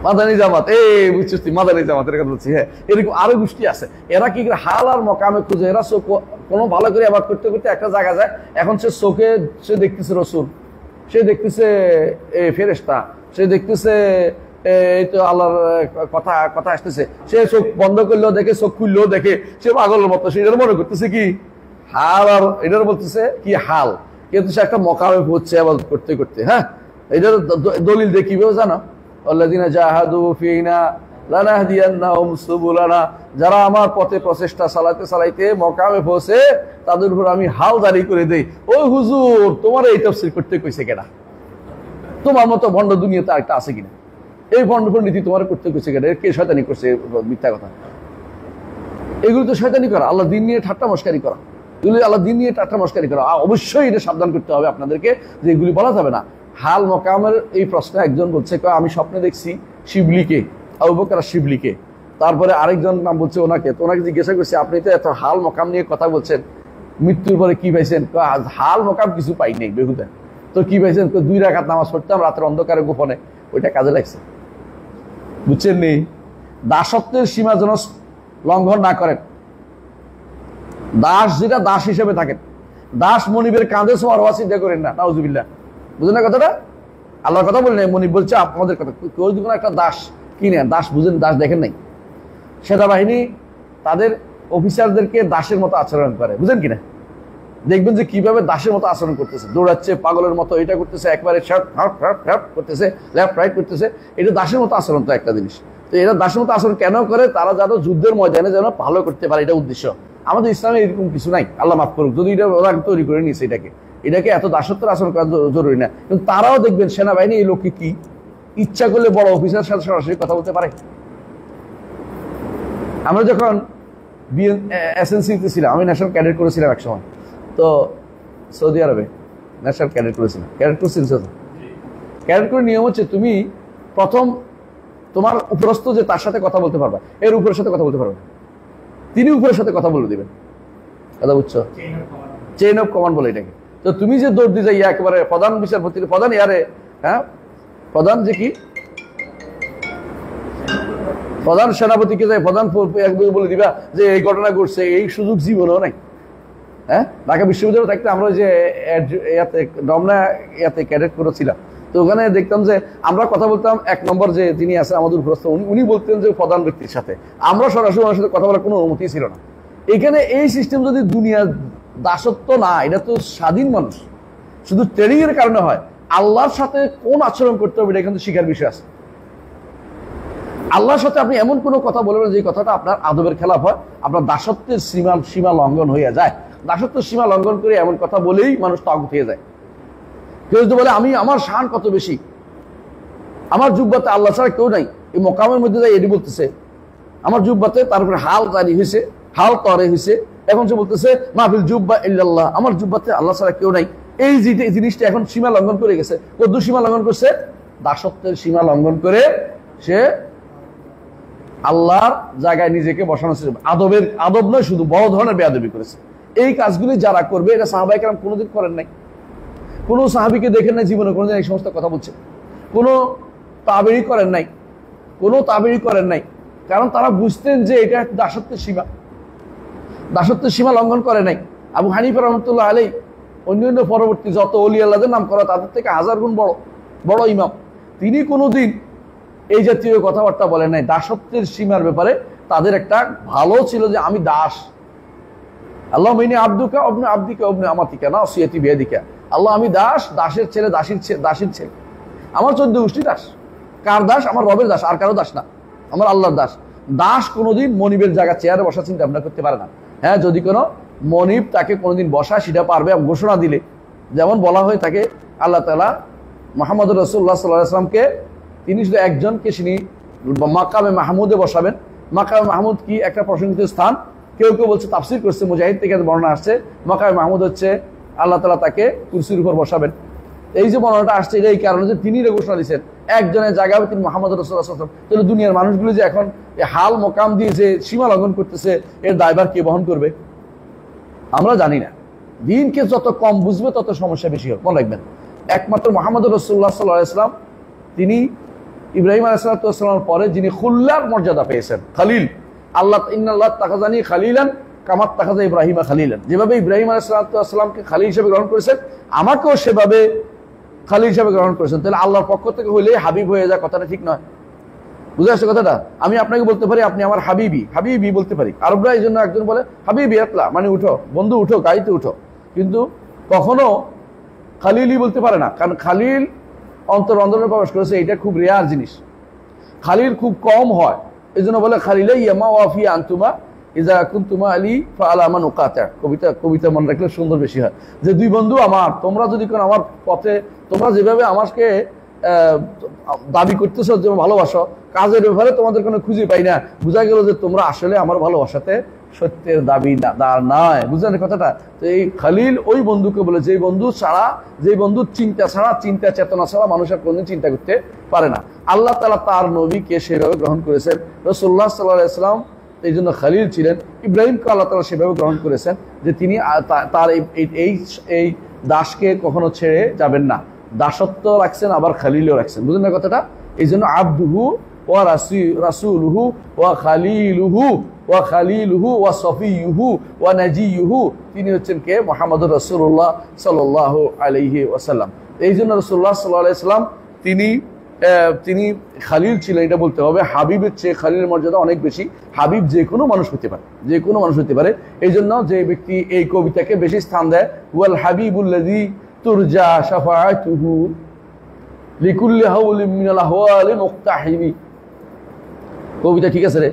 মাদানী জামাত, এই বুঝছিস তুই, মাদানী জামাতের কথা বলছি। হ্যাঁ, এরকম আরো গোষ্ঠী আছে, এরা কি করে হাল আর মকামে খুঁজে, এরা চোখ কোনো ভালো করে আবাদ করতে করতে একটা জায়গা যায়, এখন সে চোখে সে দেখতেছে রসুল, সে দেখতেছে ফেরেশতা, সে দেখতেছে এই তো আল্লাহর কথা কথা আসতেছে, সে চোখ বন্ধ করলেও দেখে, চোখ খুললেও দেখে, সে পাগলের মতো, সে এটার মনে করতেছে কি হাল, আর এটার বলতেছে কি হাল, কিন্তু সে একটা মকামে পৌঁছছে আবাদ করতে করতে। হ্যাঁ, এটার দলিল দেখিবেও জানো, আল্লাযিনা জাহাদু ফিনা লানাহদিয়ান্নাহুম সুবুলানা, যারা আমার পথে প্রচেষ্টা চালাইতে চালাইতে মকামে পৌঁছে তাদের উপর আমি হাল জারি করে দেই। ওই হুজুর, তোমার এই তাফসীর করতে কইছে কেনা? তোমার মতো ভণ্ড দুনিয়াতে আরেকটা আছে কিনা? এই ভণ্ড নীতি তোমার করতে কইছে কেনা? কে শয়তানি করছে? মিথ্যা কথা, এগুলো তো শয়তানি করা, আল্লাহ দিন নিয়ে ঠাট্টা মস্কারি করা, এগুলি আল্লাহ দিন নিয়ে ঠাট্টা মস্কারি করা। অবশ্যই এটা সাবধান করতে হবে আপনাদেরকে যে এগুলি বলা যাবে না। হাল মকামের এই প্রশ্নে একজন বলছে আমি স্বপ্নে দেখছি শিবলিকে, আবু বকর শিবলিকে। তারপরে আরেকজন নাম বলছে ওনাকে, তো ওনাকে জিজ্ঞাসা করছে আপনি তো এত হাল মকাম নিয়ে কথা বলছেন, মৃত্যুর পরে কি পাইছেন? হাল মকাম কিছু পাই নেই বেহুদা। তো কি পাইছেন? 2 রাকাত নামাজ পড়তাম রাতের অন্ধকারে গোপনে, ওইটা কাজে লাগছে। বুঝছেন নেই? দাসত্বের সীমা যেন লঙ্ঘন না করেন। দাস যেটা দাস হিসেবে থাকেন, দাস মনিবের কাঁধে সবার হওয়া চিন্তা করেন না, নাউজুবিল্লাহ। বুঝলেন না কথাটা? আল্লাহর কথা বলেন, মনিব বলছে আপনাদের কথা। কেউ যদি কোনো একটা দাস কিনে, দাস বুঝেন, দাস দেখেন নাই, সেনাবাহিনী তাদের অফিসারদেরকে দাসের মতো আচরণ করে, বুঝেন কিনা? দেখবেন যে কিভাবে দাসের মতো আচরণ করতেছে, দৌড়াচ্ছে পাগলের মতো, এটা করতেছে, একবারে করতেছে, লেফট রাইট করতেছে, এটা দাসের মতো আচরণ। তো একটা জিনিস, তো এরা দাসের মতো আচরণ কেন করে? তারা যেন যুদ্ধের ময়দানে যেন ভালো করতে পারে, এটা উদ্দেশ্য। আমাদের ইসলামে এরকম কিছু নাই, আল্লাহ মাফ করুক যদি এটা ওরা তৈরি করে নিয়েছে, এটাকে এত দাসত্বের আচরণ করা জরুরি না। কিন্তু তারাও দেখবেন সেনাবাহিনী এই লোককে কি ইচ্ছা করলে বড় অফিসারের সাথে সরাসরি কথা বলতে পারে। আমরা যখন এসএনসিতে ছিলাম, আমি ন্যাশনাল ক্যাডেট করেছিলাম এক সময়, তো সৌদি আরবে ন্যাশনাল ক্যাডেট করেছিলাম। ক্যাডেট কোর্স, ক্যাডেট করে নিয়ম হচ্ছে তুমি প্রথম তোমার উপরস্থ যে তার সাথে কথা বলতে পারবা, এর উপরের সাথে কথা বলতে পারবে, তিনি উপরের সাথে কথা বলে দিবেন। কথা বুঝছো? চেইন অফ কমান্ড বলে এটাকে। তো তুমি যে দৌড় দিয়ে যাই একেবারে প্রধান বিচারপতি, প্রধান ইয়ারে, হ্যাঁ, প্রধান যে কি প্রধান সেনাপতিকে যাই প্রধান বলে দিবা যে এই ঘটনা ঘটছে, এই সুযোগ জীবনেও নাই। হ্যাঁ, ঢাকা বিশ্ববিদ্যালয়ে থাকতে আমরা যে ডমনা ক্যাডেট করেছিলাম, তো ওখানে দেখতাম যে আমরা কথা বলতাম 1 নম্বর যে যিনি আছে আমাদের উপরস্থ, উনি বলতেন যে প্রধান ব্যক্তির সাথে, আমরা সরাসরি ওনার সাথে কথা বলার কোনো অনুমতি ছিল না। এখানে এই সিস্টেম যদি দুনিয়া দাসত্ব না, এটা তো স্বাধীন মানুষ, শুধু ট্রেনিং এর কারণে হয়। আল্লাহর সাথে কোন আচরণ করতে হবে এটা কিন্তু শিখার বিষয় আছে। আল্লাহর সাথে আপনি এমন কোনো কথা বলবেন যে কথাটা আপনার আদবের খেলাফ হয়, আপনার দাসত্বের সীমা লঙ্ঘন হয়ে যায়। দাসত্বের সীমা লঙ্ঘন করে এমন কথা বলেই মানুষ তাগুত হয়ে যায়। কেউ যদি বলে আমার শান কত বেশি, আমার জুব্বাতে আল্লাহ ছাড়া কেউ নাই, এই মকামের মধ্যে যাই এটি বলতেছে আমার জুব্বাতে, তারপরে হাল জারি হয়েছে, হাল তরে হয়েছে, এখন সে বলতেছে মাহফিল জুব্বা ইল্লাল্লাহ, আমার জুব্বাতে আল্লাহ ছাড়া কেউ নাই। এই জিনিসটা এখন সীমা লঙ্ঘন করে গেছে। কত সীমা লঙ্ঘন করছে? দাসত্বের সীমা লঙ্ঘন করে সে আল্লাহর জায়গায় নিজেকে বসানো, আদব নয়, শুধু বড় ধরনের বেয়াদবি করেছে। এই কাজগুলি যারা করবে, এটা সাহাবায়ে কেরাম কোনোদিন করেন নাই। কোনো সাহাবীকে দেখেন নাই জীবনে কোনোদিন এই সমস্ত কথা বলছে, কোনো তাবেঈ করেন নাই, কোনো তাবেঈ করেন নাই, কারণ তারা বুঝতেন যে এটা দাসত্বের সীমা লঙ্ঘন করে নাই। আবু হানিফা রাহমাতুল্লাহ আলাইহি অন্যান্য পরবর্তী যত ওলি আল্লাহদের নাম করা তাদের থেকে 1000 গুণ বড় ইমাম, তিনি কোনোদিন এই জাতীয় কথাবার্তা বলেন নাই। দাসত্বের সীমার ব্যাপারে তাদের একটা ভালো ছিল যে আমি দাস, আল্লাহুম্মা ইন্নী আবদুকা ওয়া ইবনু আবদিকা ওয়া ইবনু আমাতিকা নাসিয়াতি বিয়াদিকা, আল্লাহ আমি দাস, দাসের ছেলে, দাসীর ছেলে, আমার 14 গোষ্ঠী দাস। কার দাস? আমার রবের দাস, আর কারো দাস না, আমার আল্লাহর দাস। দাস কোনোদিন মনিবের জায়গা চেয়ারে বসা চিন্তা ভাবনা করতে পারে না। হ্যাঁ, যদি কোনো মনিব তাকে কোনোদিন বসা সেটা পারবে, ঘোষণা দিলে, যেমন বলা হয় তাকে আল্লাহ তাআলা মুহাম্মদ রাসূলুল্লাহ সাল্লাল্লাহু আলাইহি ওয়াসাল্লামকে, তিনি শুধু একজনকে তিনি মাকামে মাহমুদে বসাবেন। মাকামে মাহমুদ কি একটা প্রসঙ্গিত স্থান, কেউ কেউ বলছে তাফসীর করছে, মুজাহিদ থেকে বর্ণনা আসছে, মাকামে মাহমুদ হচ্ছে আল্লাহ তাআলা তাকে কুরসির উপর বসাবেন। এই যে বর্ণনাটা আসছে এটা এই কারণে যে তিনি ঘোষণা দিয়েছেন একজনের জায়গায় তিনি মুহাম্মদ রাসূলুল্লাহ সাল্লাল্লাহু আলাইহি ওয়াসাল্লাম। তাহলে দুনিয়ার মানুষগুলো যে এখন হাল মোকাম দিয়ে যে সীমা লঙ্ঘন করতেছে এর দায়ভার কে বহন করবে আমরা জানি না। দিনকে যত কম বুঝবে তত সমস্যা বেশি হবে, মনে রাখবেন। একমাত্র মুহাম্মদ রাসূলুল্লাহ সাল্লাল্লাহু আলাইহি ওয়াসাল্লাম তিনি ইব্রাহিম আলাইহিস সালামের পরে যিনি খুল্লার মর্যাদা পেয়েছেন, খালিল। আল্লাহ ইন্নাল্লাহ তাখাযানি খালিলান কামাত তাখাযা ইব্রাহিমা খালিলান, যেভাবে ইব্রাহিম আলাইহিস সালামকে খালিল হিসেবে গ্রহণ করেছেন আমাকেও সেভাবে খালিল হিসেবে গ্রহণ করেছেন। তাহলে আল্লাহর পক্ষ থেকে হইলে হাবিব হয়ে যায়, কথাটা ঠিক নয়। বুঝে আসছে কথাটা? আমি আপনাকে বলতে পারি আপনি আমার হাবিবি, হাবিবি বলতে পারি। আরবরা এই জন্য একজন বলে হাবিবি আতলা, মানে উঠো বন্ধু, উঠো গাড়িতে উঠো, কিন্তু কখনো খালিলই বলতে পারে না, কারণ খালিল অন্তরে প্রবেশ করেছে, এটা খুব রেয়ার জিনিস। খালিল খুব কম হয়, এই জন্য বলে খালিলে ইয়ামা ওয়াফি আনতুমা ইজা কুনতুমা আলী ফাআলা মান উকাতা। কবিতা মনে রাখলে সুন্দর বেশি হয়, যে দুই বন্ধু আমার, তোমরা যদি কোন আমার পথে, তোমরা যেভাবে আমাকে দাবি করতেছো যে ভালোবাসো, কাজের ব্যাপারে তোমাদের কোনো খুঁজে পাই না, বোঝা গেল যে তোমরা আসলে আমার ভালোবাসাতে সত্যের দাবিদার নয়। বুঝলেন কথাটা? তো এই খালিল ওই বন্ধুকে বলে যে বন্ধু ছাড়া, যে বন্ধু চিন্তা ছাড়া, চিন্তা চেতনা ছাড়া মানুষের কোনদিন চিন্তা করতে পারে না। আল্লাহ তাআলা তার নবীকে সেভাবে গ্রহণ করেছেন, রাসূলুল্লাহ সাল্লাল্লাহু আলাইহি ওয়াসাল্লাম এই জন্য খালিল ছিলেন। ইব্রাহিমকে আল্লাহ তাআলা সেভাবে গ্রহণ করেছেন যে তিনি তার এই দাসকে কখনো ছেড়ে যাবেন না, দাসত্ব রাখছেন আবার খালিলও রাখছেন। বুঝলেন না কথাটা? এই জন্য আবদুহু ওয়া রাসূলুহু ওয়া খালিলুহু ওয়া খালিলুহু ওয়া সফিয়ুহু ওয়া নাজিয়ুহু, তিনি হচ্ছেন কে? মুহাম্মদুর রাসূলুল্লাহ সাল্লাল্লাহু আলাইহি ওয়াসাল্লাম। এই জন্য রাসূলুল্লাহ সাল্লাল্লাহু আলাইহি ওয়াসাল্লাম তিনি খালিল ছিলেন, এটা বলতে হবে। হাবিবের চেয়ে খালিলের মর্যাদা অনেক বেশি। হাবিব যে কোনো মানুষ হতে পারে, যে কোনো মানুষ হতে পারে। এই জন্য যে ব্যক্তি এই কবিতাকে বেশি স্থান দেয়, ওয়াল হাবিবুল্লাযী তুরজা শাফাআতুহু লিকুল্লি হাওলিন মিনাল আহওয়ালি মুক্তাহিমি। কবিতা ঠিক আছে রে,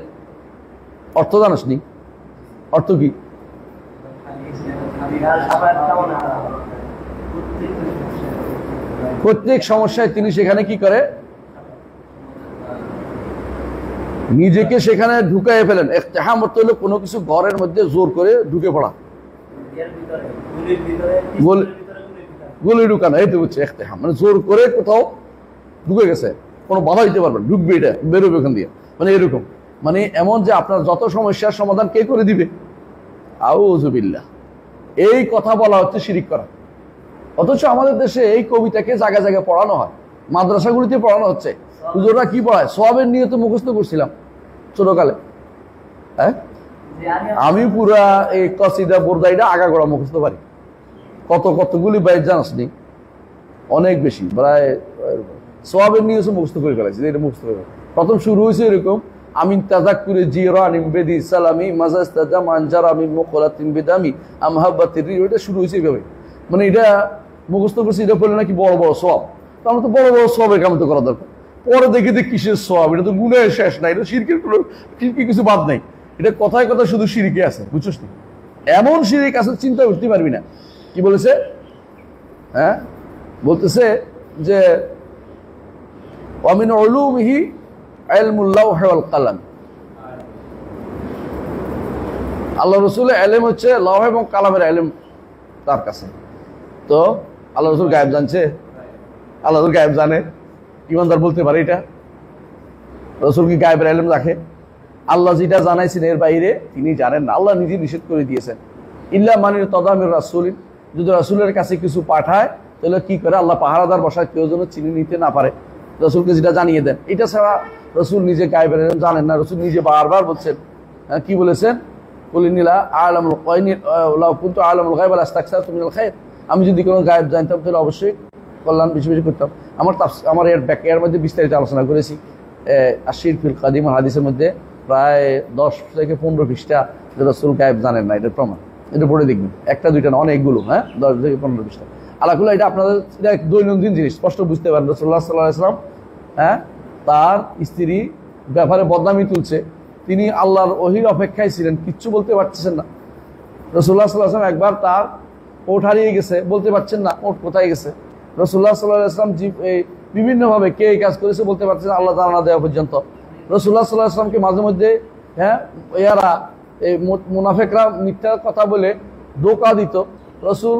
অর্থ জানাস নি? অর্থ কি? প্রত্যেক সমস্যায় তিনি সেখানে কি করে? নিজেকে সেখানে ঢুকাইয়ে ফেলেন। ইখতিহাম অর্থ হলো কোনো কিছু ঘরের মধ্যে জোর করে ঢুকে পড়া, গলি ঢুকানো, এই তো হচ্ছে ইখতিহাম, মানে জোর করে কোথাও ঢুকে গেছে, কোনো বাধা দিতে পারবে, ঢুকবে, এটা বেরোবে ওখান দিয়ে, মানে এরকম। মানে এমন যে আপনার যত সমস্যার সমাধান কে করে দিবে? আউযু বিল্লাহ। এই কথা বলা হচ্ছে শিরিক করা। অথচ আমাদের দেশে এই কবিতাকে জায়গায় জায়গায় পড়ানো হয়, মাদ্রাসাগুলিতে পড়ানো হচ্ছে। হুজুররা কি পড়ায়? সওয়াবের নিয়তে মুখস্থ করছিলাম ছোটকালে। হ্যাঁ, আমি পুরা এই কসিদা বোরদাইটা আগাগোড়া মুখস্থ পারি। কতগুলি বাইর জানাস নি? অনেক বেশি, প্রায় সওয়াবের নিয়তে মুখস্থ করে ফেলাইছি। এটা মুখস্থ করে প্রথম শুরু হয়েছে এরকম, আমিন তাযাক্কুরি জিরানিম বেদি সালামি মাজাস্তাজাম আনজারা মিন মুকলাতিন বিদামি আমহাবাতির, এটা শুরু হয়েছে এইভাবে। মানে এটা মুখস্থ করছি, এটা বললে নাকি বড় বড় সওয়াব। তো আমরা তো বড় বড় সওয়াবের কাম তো করা দরকার। পরে দেখি যে কিসের সওয়াব, এটা তো গুনাহের শেষ নাই, এটা শিরকের কোনো কিছু বাদ নাই। এটা কথায় কথা শুধু শিরকে আছে, বুঝছিস না? এমন শিরক আছে চিন্তা করতে পারবি না। কি বলেছে? হ্যাঁ, বলতেছে যে ওয়া মিন উলুমিহি ইলমুল লাওহ ওয়াল কালাম। আল্লাহ রাসূলের ইলম হচ্ছে লওহ এবং কালামের ইলম তার কাছে। তো আল্লাহ রাসূল গায়েব জানছে? আল্লাহ রাসূল গায়েব জানে? ইমানদার বলতে পারে এটা? রাসূল কি গায়েবের ইলম রাখে? আল্লাহ যেটা জানাইছেন এর বাইরে তিনি জানেন না। আল্লাহ নিজে নিষেধ করে দিয়েছেন, ইল্লা মানির তদামির রাসূলিন, যদি রাসূলের কাছে কিছু পাঠায় তাহলে কি করে? আল্লাহ পাহারাদার বসায়, কেউ যেন চিনি নিতে না পারে, রাসূলকে যেটা জানিয়ে দেন। এটা ছাড়া রাসূল নিজে গায়েবের ইলম জানেন না। রাসূল নিজে বারবার বলছেন, কি বলেছেন? কুলিনিলা আলামুল গায়ব লাউ কুনতু আলামুল গায়ব লাস্তাকসারতু মিনাল খায়র। আমি যদি কোনো গায়েব জানতাম তাহলে অবশ্যই কল্যাণ বেশি বেশি করতাম। আমার এর মধ্যে বিস্তারিত আলোচনা করেছি। আশির ফিল কাদিম হাদিসের মধ্যে প্রায় 10 থেকে 15 পৃষ্ঠা যে রাসূল গায়েব জানেন না, এটার প্রমাণ। এটা পড়ে দেখবেন, একটা দুইটা না, অনেকগুলো। হ্যাঁ, 10 থেকে 15 পৃষ্ঠা। আলাকুল্লাহ, এটা আপনাদের দৈনন্দিন জিনিস, স্পষ্ট বুঝতে পারেন। রাসূলুল্লাহ সাল্লাল্লাহু আলাইহি ওয়াসাল্লাম তার স্ত্রী ব্যাপারে বদনামি তুলছে, তিনি আল্লাহর ওহীর অপেক্ষায় ছিলেন, কিচ্ছু বলতে পারতেছেন না। রাসূলুল্লাহ সাল্লাল্লাহু আলাইহি ওয়াসাল্লাম একবার তার ওট হারিয়ে গেছে, বলতে পারছেন না ওট কোথায় গেছে। রাসূলুল্লাহ সাল্লাল্লাহু আলাইহি ওয়াসাল্লাম বিভিন্নভাবে কে এই কাজ করেছে বলতে পারছেন আল্লাহ জানা দেওয়া পর্যন্ত। রাসূলুল্লাহ সাল্লাল্লাহু আলাইহি ওয়াসাল্লামকে মাঝে মধ্যে এই মুনাফিকরা মিথ্যা কথা বলে ধোঁকা দিত। রাসূল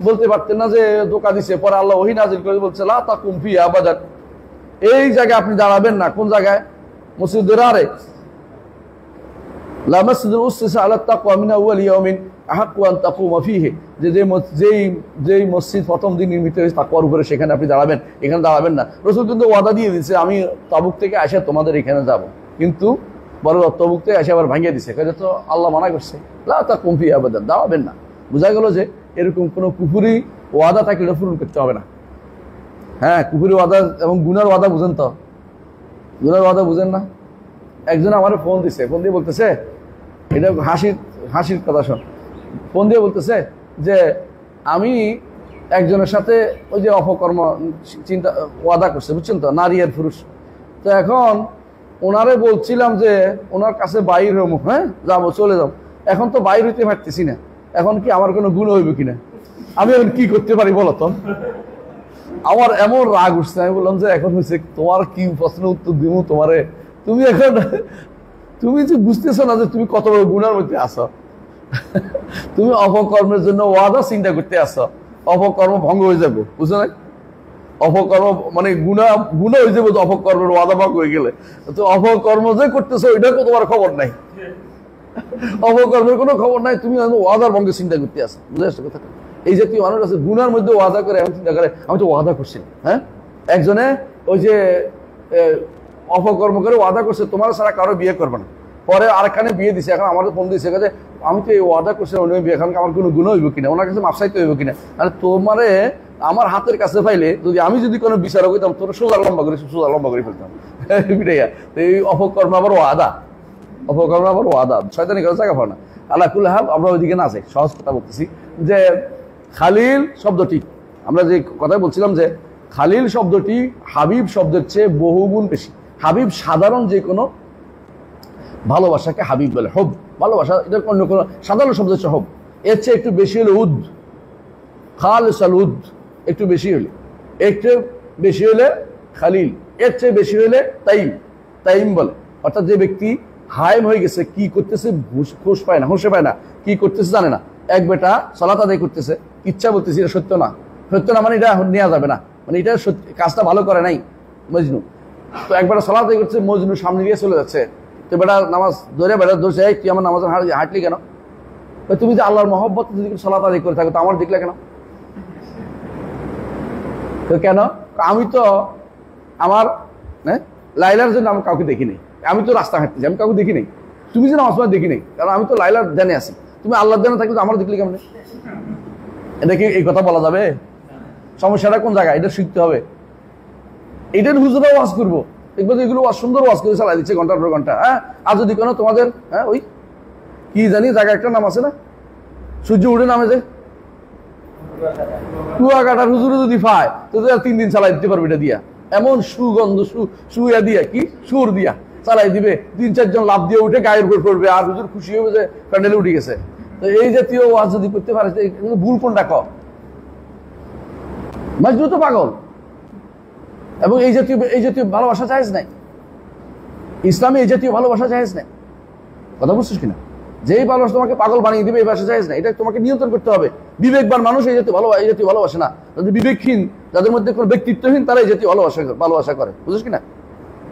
বলতে পারতেন না যে ধোঁকা দিছে? পরে আল্লাহ ওহী নাজিল করে বলছে লা তাকুম ফিহা আবাদান, এই জায়গায় আপনি দাঁড়াবেন না। কোন জায়গায়? মসজিদ দিরারে, লা মাসজিদুন উসসিসা আলা তাকওয়া মিন আউয়াল ইয়াউমিন আহাক্কু আন তাকুমা ফিহি, যেই মসজিদ প্রথম দিন নির্মিত হয়েছে তাকওয়ার উপরে, সেখানে আপনি দাঁড়াবেন, এখানে দাঁড়াবেন না। রাসূল কিন্তু ওয়াদা দিয়ে দিয়েছে আমি তাবুক থেকে আসে তোমাদের এখানে যাব, কিন্তু বড় তাবুক থেকে এসে আবার ভাঙিয়ে দিছে, কাজে তো আল্লাহ মানা করছে লা তাকুম ফিহা আবাদান, দাঁড়াবেন না। বোঝা গেল যে এরকম কোনো কুফরি ওয়াদা থাকলে এটা পূরণ করতে হবে না। হ্যাঁ, কুফরি ওয়াদা এবং গুনার ওয়াদা বুঝেন তো? গুনার ওয়াদা বুঝেন না? একজন আমার ফোন দিছে, ফোন দিয়ে বলতেছে, এটা হাসির কথা শোন, ফোন দিয়ে বলতেছে যে আমি একজনের সাথে ওই যে অপকর্ম চিন্তা ওয়াদা করছে, বুঝছেন তো, নারী আর পুরুষ। তো এখন ওনারে বলছিলাম যে ওনার কাছে বাইর হবো, হ্যাঁ যাবো, চলে যাবো। এখন তো বাইর হইতে পারতেছি না, এখন কি আমার কোনো গুণ হইব কিনা? আমি এখন কি করতে পারি বলো তো? আমার এমন রাগ উঠছে, আমি বললাম যে এখন হচ্ছে তোমার কি প্রশ্ন উত্তর দিব তোমারে? তুমি এখন তুমি যে বুঝতেছো না যে তুমি কত বড় গুণার মধ্যে আসো। তুমি অপকর্মের জন্য ওয়াদা চিন্তা করতে আসো, অপকর্ম ভঙ্গ হয়ে যাবো, বুঝছো না? অপকর্ম মানে গুণা হয়ে যাবো, অপকর্মের ওয়াদা ভঙ্গ হয়ে গেলে। তো অপকর্ম যে করতেছো ওইটার তোমার খবর নাই, অপকর্মের কোনো খবর নাই, তুমি ওয়াদার ভঙ্গে চিন্তা করতে আসো। বুঝে আসছো কথাটা? এই জাতীয় মানুষ আছে গুনার মধ্যে ওয়াদা করে, এমন চিন্তা করে আমি তো ওয়াদা করছি। হ্যাঁ, একজনে ওই যে অপকর্ম করে ওয়াদা করছে তোমার ছাড়া কারো বিয়ে করবে না, পরে আরেকখানে বিয়ে দিছে। এখন আমাদের ফোন দিয়েছে যে আমি তো এই ওয়াদা করছি অন্য বিয়ে, এখন আমার কোনো গুণ হইব কিনা, ওনার কাছে মাপসাইতে হইব কিনা? আর তোমারে আমার হাতের কাছে পাইলে যদি আমি যদি কোনো বিচারক হইতাম তোর সোজা লম্বা করে ফেলতাম। এই অপকর্ম আবার ওয়াদা, অপকর্ম আবার ওয়াদা, শয়তানি করে জায়গা পায় না। আল্লাহ কুল হাব, আমরা ওইদিকে না যাই, সহজ কথা বলতেছি যে খালিল শব্দটি, আমরা যে কথা বলছিলাম যে খালিল শব্দটি হাবিব শব্দের চেয়ে বহুগুণ বেশি। হাবিব সাধারণ যে কোনো ভালোবাসাকে হাবিব বলে, হব ভালোবাসা, এটা অন্য কোনো সাধারণ শব্দ হচ্ছে হব। এর চেয়ে একটু বেশি হলে উদ, খালিসাল উদ, একটু বেশি হলে খালিল, এর চেয়ে বেশি হলে তাইম বলে। অর্থাৎ যে ব্যক্তি হায়েম হয়ে গেছে, কি করতেছে হুঁশ পায় না, কি করতেছে জানে না। এক বেটা সালাত আদায় করতেছে, ইচ্ছা বলতেছি এটা সত্য না মানে এটা নেওয়া যাবে না, মানে এটা কাজটা ভালো করে নাই মজনু। তো একবার সালাত আদায় করছে, মজনু সামনে দিয়ে চলে যাচ্ছে, তো বেটা নামাজ ধরছে, তুই আমার নামাজ হাঁটলি কেন? তুমি যে আল্লাহর মহব্বত যদি সালাত আদায় করে থাকো তো আমার দেখলে কেন? তো কেন? আমি তো আমার লাইলার জন্য আমি কাউকে দেখিনি, আমি তো রাস্তা হাঁটতেছি, আমি কাউকে দেখি নাই। তুমি যে নামাজ পড়া দেখি নাই, কারণ আমি তো লাইলার ধ্যানে আছি। তুমি আল্লাহর ধ্যানে থাকলে তো আমার দেখলি কেমন? এটা কি এই কথা বলা যাবে? সমস্যাটা কোন জায়গায়? এটা শিখতে হবে। এটার হুজুরা ওয়াজ করবো, দেখবো যে এগুলো সুন্দর ওয়াজ করে চালাই দিচ্ছে ঘন্টার পর ঘন্টা। হ্যাঁ, আর যদি কোনো তোমাদের ওই কি জানি জায়গা একটা নাম আছে না, সূর্য উঠে নামে যে কুয়াকাটার হুজুরে যদি পায় তো 3 দিন চালাই দিতে পারবে এটা দিয়া। এমন সুগন্ধ সুয়া দিয়া, কি সুর দিয়া চালাই দিবে, 3-4 জন লাভ দিয়ে উঠে গায়ের উপর পড়বে, আর হুজুর খুশি হবে যে প্যান্ডেলে উঠে গেছে। তো এই জাতীয় ওয়াজ যদি করতে পারে, ভুল কোনটা কর? মজনু তো পাগল। এবং এই জাতীয় ভালোবাসা জায়েজ নাই ইসলামে, এই জাতীয় ভালোবাসা জায়েজ নাই। কথা বুঝছিস কিনা? যেই ভালোবাসা তোমাকে পাগল বানিয়ে দিবে, এই ভাষা জায়েজ নাই, এটা তোমাকে নিয়ন্ত্রণ করতে হবে। বিবেকবান মানুষ এই জাতীয় ভালোবাসে না। যদি বিবেকহীন, যাদের মধ্যে কোনো ব্যক্তিত্বহীন, তারা এই জাতীয় ভালোবাসা করে, বুঝছিস কিনা?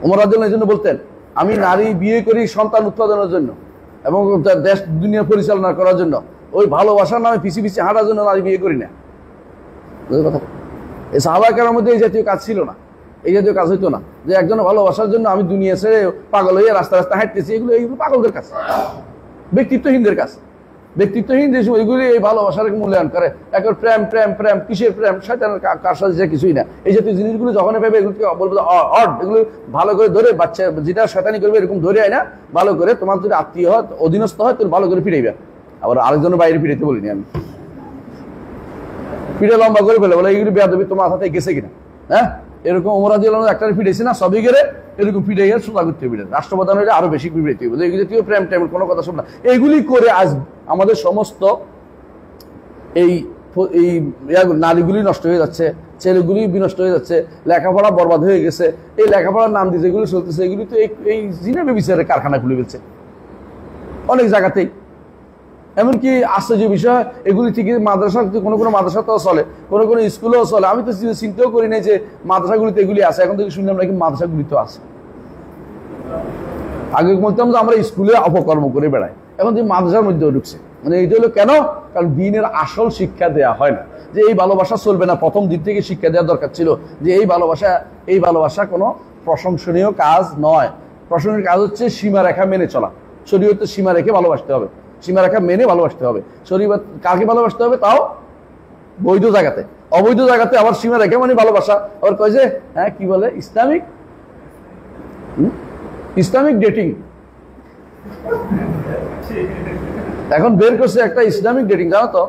ওমর রাদিয়াল্লাহু আনহু এই জন্য বলতেন, আমি নারী বিয়ে করি সন্তান উৎপাদনের জন্য এবং দেশ দুনিয়া পরিচালনা করার জন্য, ওই ভালোবাসার নামে পিছিয়ে হাঁটার জন্য নারী বিয়ে করি না। এই সাহাবা কেরামের মধ্যে এই জাতীয় কাজ ছিল না, এই জাতীয় কাজ হইতো না যে একজনের ভালোবাসার জন্য আমি দুনিয়া ছেড়ে পাগল হয়ে রাস্তা হাঁটতেছি। এগুলো পাগলদের কাজ, ব্যক্তিত্বহীনদের কাজ। ব্যক্তিত্বহীন যে সময় এগুলি এই ভালোবাসার মূল্যায়ন করে, একবার প্রেম কিসের প্রেম, শয়তানের কার সাথে কিছুই না। এই জাতীয় জিনিসগুলো যখন পাবে এগুলোকে বলবো এগুলো ভালো করে ধরে, বাচ্চা যেটা শয়তানি করবে এরকম ধরে আয় না, ভালো করে তোমার যদি আত্মীয় হয়, অধীনস্থ হয়, তুমি ভালো করে ফিরাইবে। আবার আরেকজনের বাইরে ফিরাইতে বলিনি আমি, পিঠে লম্বা করে ফেলে বলে এইগুলি বেয়াদবি তোমার সাথে গেছে কিনা। হ্যাঁ, এরকম ওমর রাদিয়াল্লাহু আনহু একটা ফিরেছে না, সবই গেলে এরকম ফিরে গিয়ে সোজা করতে হবে। রাষ্ট্রপ্রধান হলে আরো বেশি ফিরাইতে হবে। এই জাতীয় প্রেম কোনো কথা শোন না, এইগুলি করে আজ আমাদের সমস্ত এই নারীগুলি নষ্ট হয়ে যাচ্ছে, ছেলেগুলি বিনষ্ট হয়ে যাচ্ছে, লেখাপড়া বরবাদ হয়ে গেছে। এই লেখাপড়ার নাম দিয়ে যেগুলি চলতেছে, এগুলি তো এই জিনা ব্যভিচারের কারখানা খুলে ফেলছে অনেক জায়গাতেই। এমনকি আশ্চর্য বিষয়, এগুলি থেকে মাদ্রাসা কোনো কোনো মাদ্রাসাতেও চলে, কোনো কোনো স্কুলেও চলে। আমি তো চিন্তাও করি নাই যে মাদ্রাসাগুলিতে এগুলি আছে, এখন থেকে শুনলাম নাকি মাদ্রাসাগুলিতেও আছে। আগে বলতাম যে আমরা স্কুলে অপকর্ম করে বেড়াই, এখন যে মাদ্রাসার মধ্যেও ঢুকছে। মানে এইটা হলো কেন? কারণ দ্বীনের আসল শিক্ষা দেয়া হয় না, যে এই ভালোবাসা চলবে না। প্রথম দিক থেকে শিক্ষা দেওয়া দরকার ছিল যে এই ভালোবাসা কোনো প্রশংসনীয় কাজ নয়। প্রশংসনীয় কাজ হচ্ছে সীমারেখা মেনে চলা। শরীয়তের সীমা রেখে ভালোবাসতে হবে, সীমারেখা মেনে ভালোবাসতে হবে। শরীয়ত কাকে ভালোবাসতে হবে? তাও বৈধ জায়গাতে। অবৈধ জায়গাতে আবার সীমা রেখে মানে ভালোবাসা। আবার কয় যে হ্যাঁ কি বলে ইসলামিক ডেটিং। এখন বের করছে একটা ইসলামিক ডেটিং, জানো তো?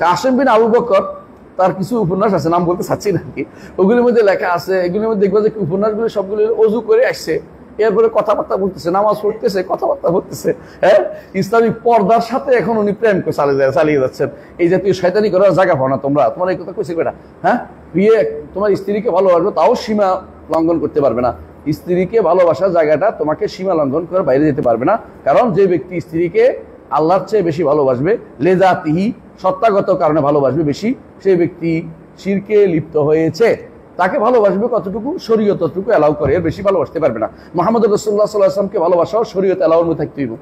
কাসেম বিন আবু বকর, তার কিছু উপন্যাস আছে, নাম বলতে চাচ্ছি না কি, ওগুলির মধ্যে লেখা আছে। এগুলির মধ্যে দেখবো যে উপন্যাসগুলো সবগুলো অজু করে আসছে, এরপরে কথাবার্তা বলতেছে, নামাজ পড়তেছে, কথাবার্তা বলতেছে। হ্যাঁ, ইসলামিক পর্দার সাথে এখন উনি প্রেম করে চালিয়ে যাচ্ছেন। এই জাতীয় শয়তানি করার জায়গা পাও না তোমরা। তোমার এই কথা কইছে বেটা? হ্যাঁ, বিয়ে তোমার স্ত্রীকে ভালোবাসবে, তাও সীমা লঙ্ঘন করতে পারবে না। স্ত্রীকে ভালোবাসার জায়গাটা তোমাকে সীমা লঙ্ঘন করে বাইরে যেতে পারবে না। কারণ যে ব্যক্তি স্ত্রীকে আল্লাহর চেয়ে বেশি ভালোবাসবে, লেজাতিহি সত্তাগত কারণে ভালোবাসবে বেশি, সেই ব্যক্তি শিরকে লিপ্ত হয়েছে। তাকে ভালোবাসবে কতটুকু? শরীয়ত ততটুকু এলাও করে, এর বেশি ভালোবাসতে পারবে না। মুহাম্মদ রাসূলুল্লাহ সাল্লাল্লাহু আলাইহি ওয়াসাল্লামকে ভালোবাসাও শরীয়ত এলাওর মধ্যে থাকতে হইব।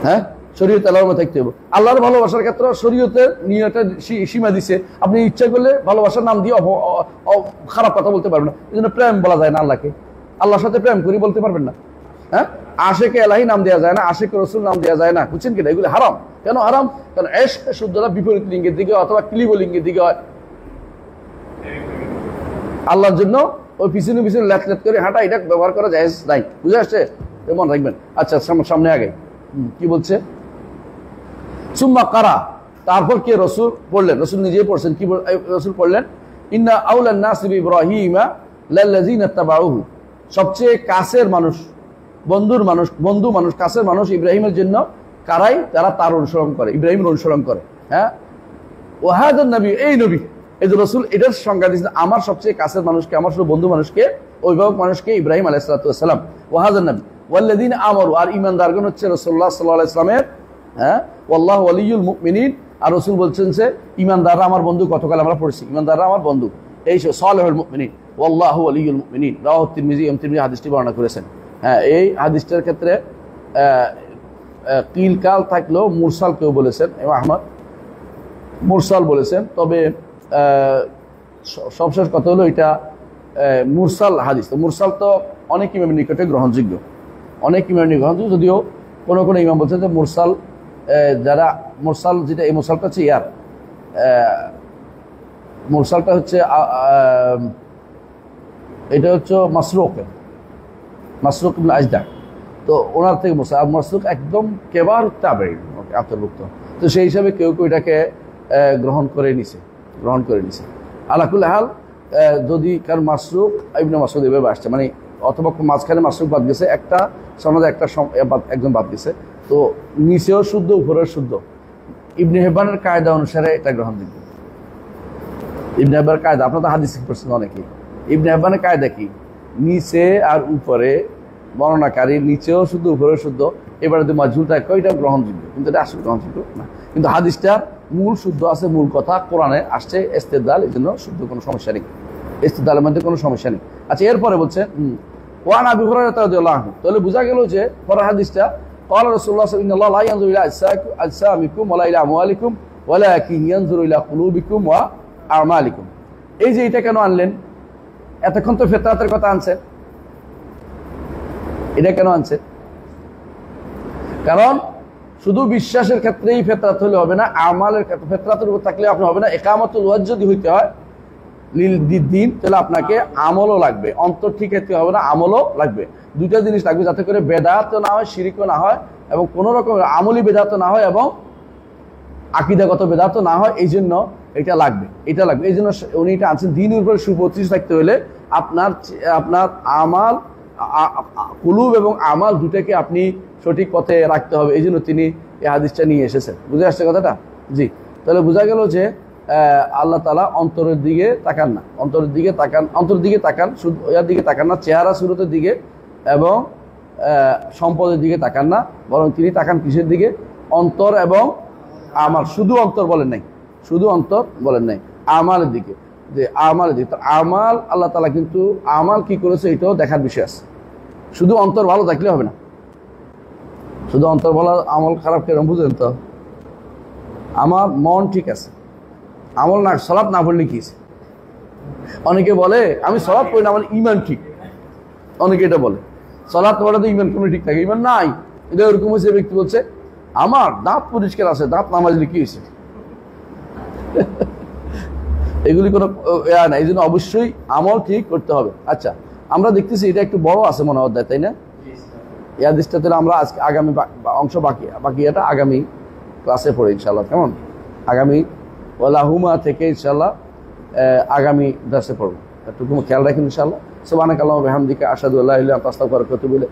হ্যাঁ, শরীয়ত এলাওর মধ্যে থাকতে হইব। আল্লাহর ভালোবাসার ক্ষেত্রে শরীয়তের নিয়মটা সীমা দিছে। আপনি ইচ্ছা করলে ভালোবাসার নাম দিয়ে খারাপ কথা বলতে পারবেন না। এই জন্য প্রেম বলা যায় না আল্লাহকে। আল্লাহর সাথে প্রেম করি বলতে পারবেন না। হ্যাঁ, আশেকে এলাহি নাম দেওয়া যায় না, আশেকে রসুল নাম দেওয়া যায় না। বুঝছেন কিনা? এগুলো হারাম। কেন হারাম? কারণ ইশক শুদ্ধতা বিপরীত লিঙ্গের দিকে অথবা ক্লিব লিঙ্গের দিকে হয়। আল্লাহর জন্য ওই পিছনে পিছনে লেট করে হাঁটা, এটা ব্যবহার করা জায়েজ নাই। বুঝে আসছে? মনে রাখবেন। আচ্ছা, সামনে আগে কি বলছে? সুম্মা কারা, তারপর কে? রসুল পড়লেন। রসুল নিজেই পড়ছেন। কি রসুল পড়লেন? ইন্না আউলান নাসি বিইব্রাহিমা লাল্লাযিনা তাবাউহু, সবচেয়ে কাছের মানুষ, বন্ধু মানুষ, কাছের মানুষ ইব্রাহিমের জন্য কারাই? যারা তার অনুসরণ করে, ইব্রাহিমের অনুসরণ করে। হ্যাঁ, ওয়াহাদান নবী, এই নবী, এই যে রসুল এটার সংজ্ঞা দিয়েছেন, আমার সবচেয়ে কাছের মানুষকে, আমার শুধু বন্ধু মানুষকে, অভিভাবক মানুষকে ইব্রাহিম আলাইহিস সালাতু ওয়াস সালাম। ওয়াহাদান নবী ওয়াল্লাযিনা আমারু, আর ঈমানদারগণ হচ্ছে রাসূলুল্লাহ সাল্লাল্লাহু আলাইহি ওয়াসাল্লামের। হ্যাঁ, ওয়াল্লাহু ওয়ালিয়ুল মুমিনিন, আর রাসূল বলছেন যে ঈমানদাররা আমার বন্ধু। গতকাল আমরা পড়েছি ঈমানদাররা আমার বন্ধু, এই সালিহুল মুমিনিন, ওয়াল্লাহু ওয়ালিয়ুল মুমিনিন। রাওয়াহু তিরমিজি, তিরমিজি হাদিসটি বর্ণনা করেছেন। হ্যাঁ, এই হাদিসটার ক্ষেত্রে কিল কাল থাকলেও মুরসাল কেউ বলেছেন, এবং আহমদ মুরসাল বলেছেন। তবে সবশেষ কথা হলো এটা মুরসাল হাদিস। তো মুরসাল তো অনেক ইমামের নিকটে গ্রহণযোগ্য, অনেক ইমামের নিকটে গ্রহণযোগ্য, যদিও কোনো কোনো ইমাম বলছেন যে মুরসাল, যারা মুরসাল, যেটা এই মুরসালটা হচ্ছে মুরসালটা হচ্ছে এটা হচ্ছে মাসরুক ইবনে আজদা। তো ওনার থেকে মাসরুক একদম কেবার তাবেঈ অন্তর্ভুক্ত। তো সেই হিসাবে কেউ কেউ এটাকে গ্রহণ করে নিছে। আলাকুল হাল, যদি কারণ মাসরুক ইবনে মাসউদ এভাবে আসছে, মানে অথবা মাঝখানে মাসরুক বাদ গেছে, একটা সনদে একজন বাদ গেছে, তো নিচেও শুদ্ধ, উপরেও শুদ্ধ। ইবনে হিব্বানের কায়দা অনুসারে এটা গ্রহণযোগ্য। ইবনে হিব্বানের কায়দা, আপনার তো হাদিস পড়ছেন অনেকেই। ইবনে হিব্বানের কায়দা কি? নিচে আর উপরে বর্ণনাকারী, নিচেও শুদ্ধ, উপরেও শুদ্ধ। এবারে যদি মাজহুলটা এটা গ্রহণযোগ্য, কিন্তু এটা আসলে গ্রহণযোগ্য না। কিন্তু হাদিসটার মূল শুদ্ধ আছে, মূল কথা কোরআনে আসছে ইস্তেদলাল, এই জন্য শুদ্ধ, কোনো সমস্যা নেই, ইস্তেদলালের মধ্যে কোনো সমস্যা নেই। আচ্ছা, এরপরে বলছে ওয়ান আবি হুরায়রা রাদিয়াল্লাহু আনহু, তাহলে বোঝা গেল যে পরের হাদিসটা ক্বালা রাসূলুল্লাহ সাল্লাল্লাহু আলাইহি ওয়াসাল্লাম ইন্নাল্লাহা লা ইয়ানজুরু ইলা আজসামিকুম ওয়া লা ইলা আমওয়ালিকুম ওয়ালাকিন ইয়ানজুরু ইলা কুলুবিকুম ওয়া আমালিকুম। এই যে এটা কেন আনলেন? এতক্ষণ তো ফিতরাতের কথা আনছেন, এটা কেন আনছে? কারণ শুধু বিশ্বাসের ক্ষেত্রেই ফিতরাত হলে হবে না, আমালের ক্ষেত্রে ফিতরাতের উপর থাকলে আপনি হবে না। ইকামাতুল ওয়াজ যদি হইতে হয় লিল দ্বীন, তাহলে আপনাকে আমলও লাগবে, অন্তর ঠিক হতে হবে না, আমলও লাগবে। দুইটা জিনিস লাগবে, যাতে করে বেদাত না হয়, শিরিকও না হয়, এবং কোনো রকমের আমলি বেদাত না হয়, এবং আকীদাগত বেদাত না হয়। এই জন্য এটা লাগবে। এই জন্য উনি এটা আনছেন। দ্বীনের উপরে সুপ্রতিষ্ঠিত থাকতে হলে আপনার আমাল, কুলুব এবং আমাল দুটাকে আপনি সঠিক পথে রাখতে হবে। এই জন্য তিনি এই হাদিসটা নিয়ে এসেছেন। বুঝে আসছে কথাটা? জি। তাহলে বোঝা গেল যে আল্লাহ তাআলা অন্তরের দিকে তাকান না, অন্তরের দিকে তাকান শুধু ইয়ার দিকে তাকান না, চেহারা সুরতের দিকে এবং সম্পদের দিকে তাকান না, বরং তিনি তাকান কিসের দিকে? অন্তর এবং আমাল। শুধু অন্তর বলেন নাই, শুধু অন্তর বলেন নাই, আমালের দিকে। যে আমালের দিকে, তো আমাল আল্লাহ তাআলা কিন্তু আমাল কি করেছে এটাও দেখার বিষয় আছে। শুধু অন্তর ভালো থাকলে হবে না। শুধু অন্তর ভালো, আমল খারাপ কেন বুঝেন তো? আমার মন ঠিক আছে, আমল না, সালাত না পড়লে কি? অনেকে বলে আমি সালাত পড়ি না, আমার ঈমান ঠিক। অনেকে এটা বলে সালাত পড়লে তো ঈমান কেমন ঠিক থাকে? ঈমান নাই। এটা এরকম হয়েছে, ব্যক্তি বলছে আমার দাঁত পরিষ্কার আছে, দাঁত না মাজলে কি হয়েছে? এগুলি কোনো না। এই জন্য অবশ্যই আমল ঠিক করতে হবে। আচ্ছা, আমরা দেখতেছি এটা একটু বড় আছে মনে হয়, তাই না? এই হাদিসটা তাহলে আমরা আজকে আগামী অংশ বাকি এটা আগামী ক্লাসে পড়ে ইনশাআল্লাহ। কেমন? আগামী ওয়ালাহুমা থেকে ইনশাআল্লাহ আগামী দার্সে পড়বো। একটু খেয়াল রাখেন ইনশাআল্লাহ। সুবহানাকাল্লাহু ওয়া বিহামদিকা আশহাদু আল্লা ইলাহা ইল্লা আনতা আস্তাগফিরুকা ওয়া আতুবু ইলাইক।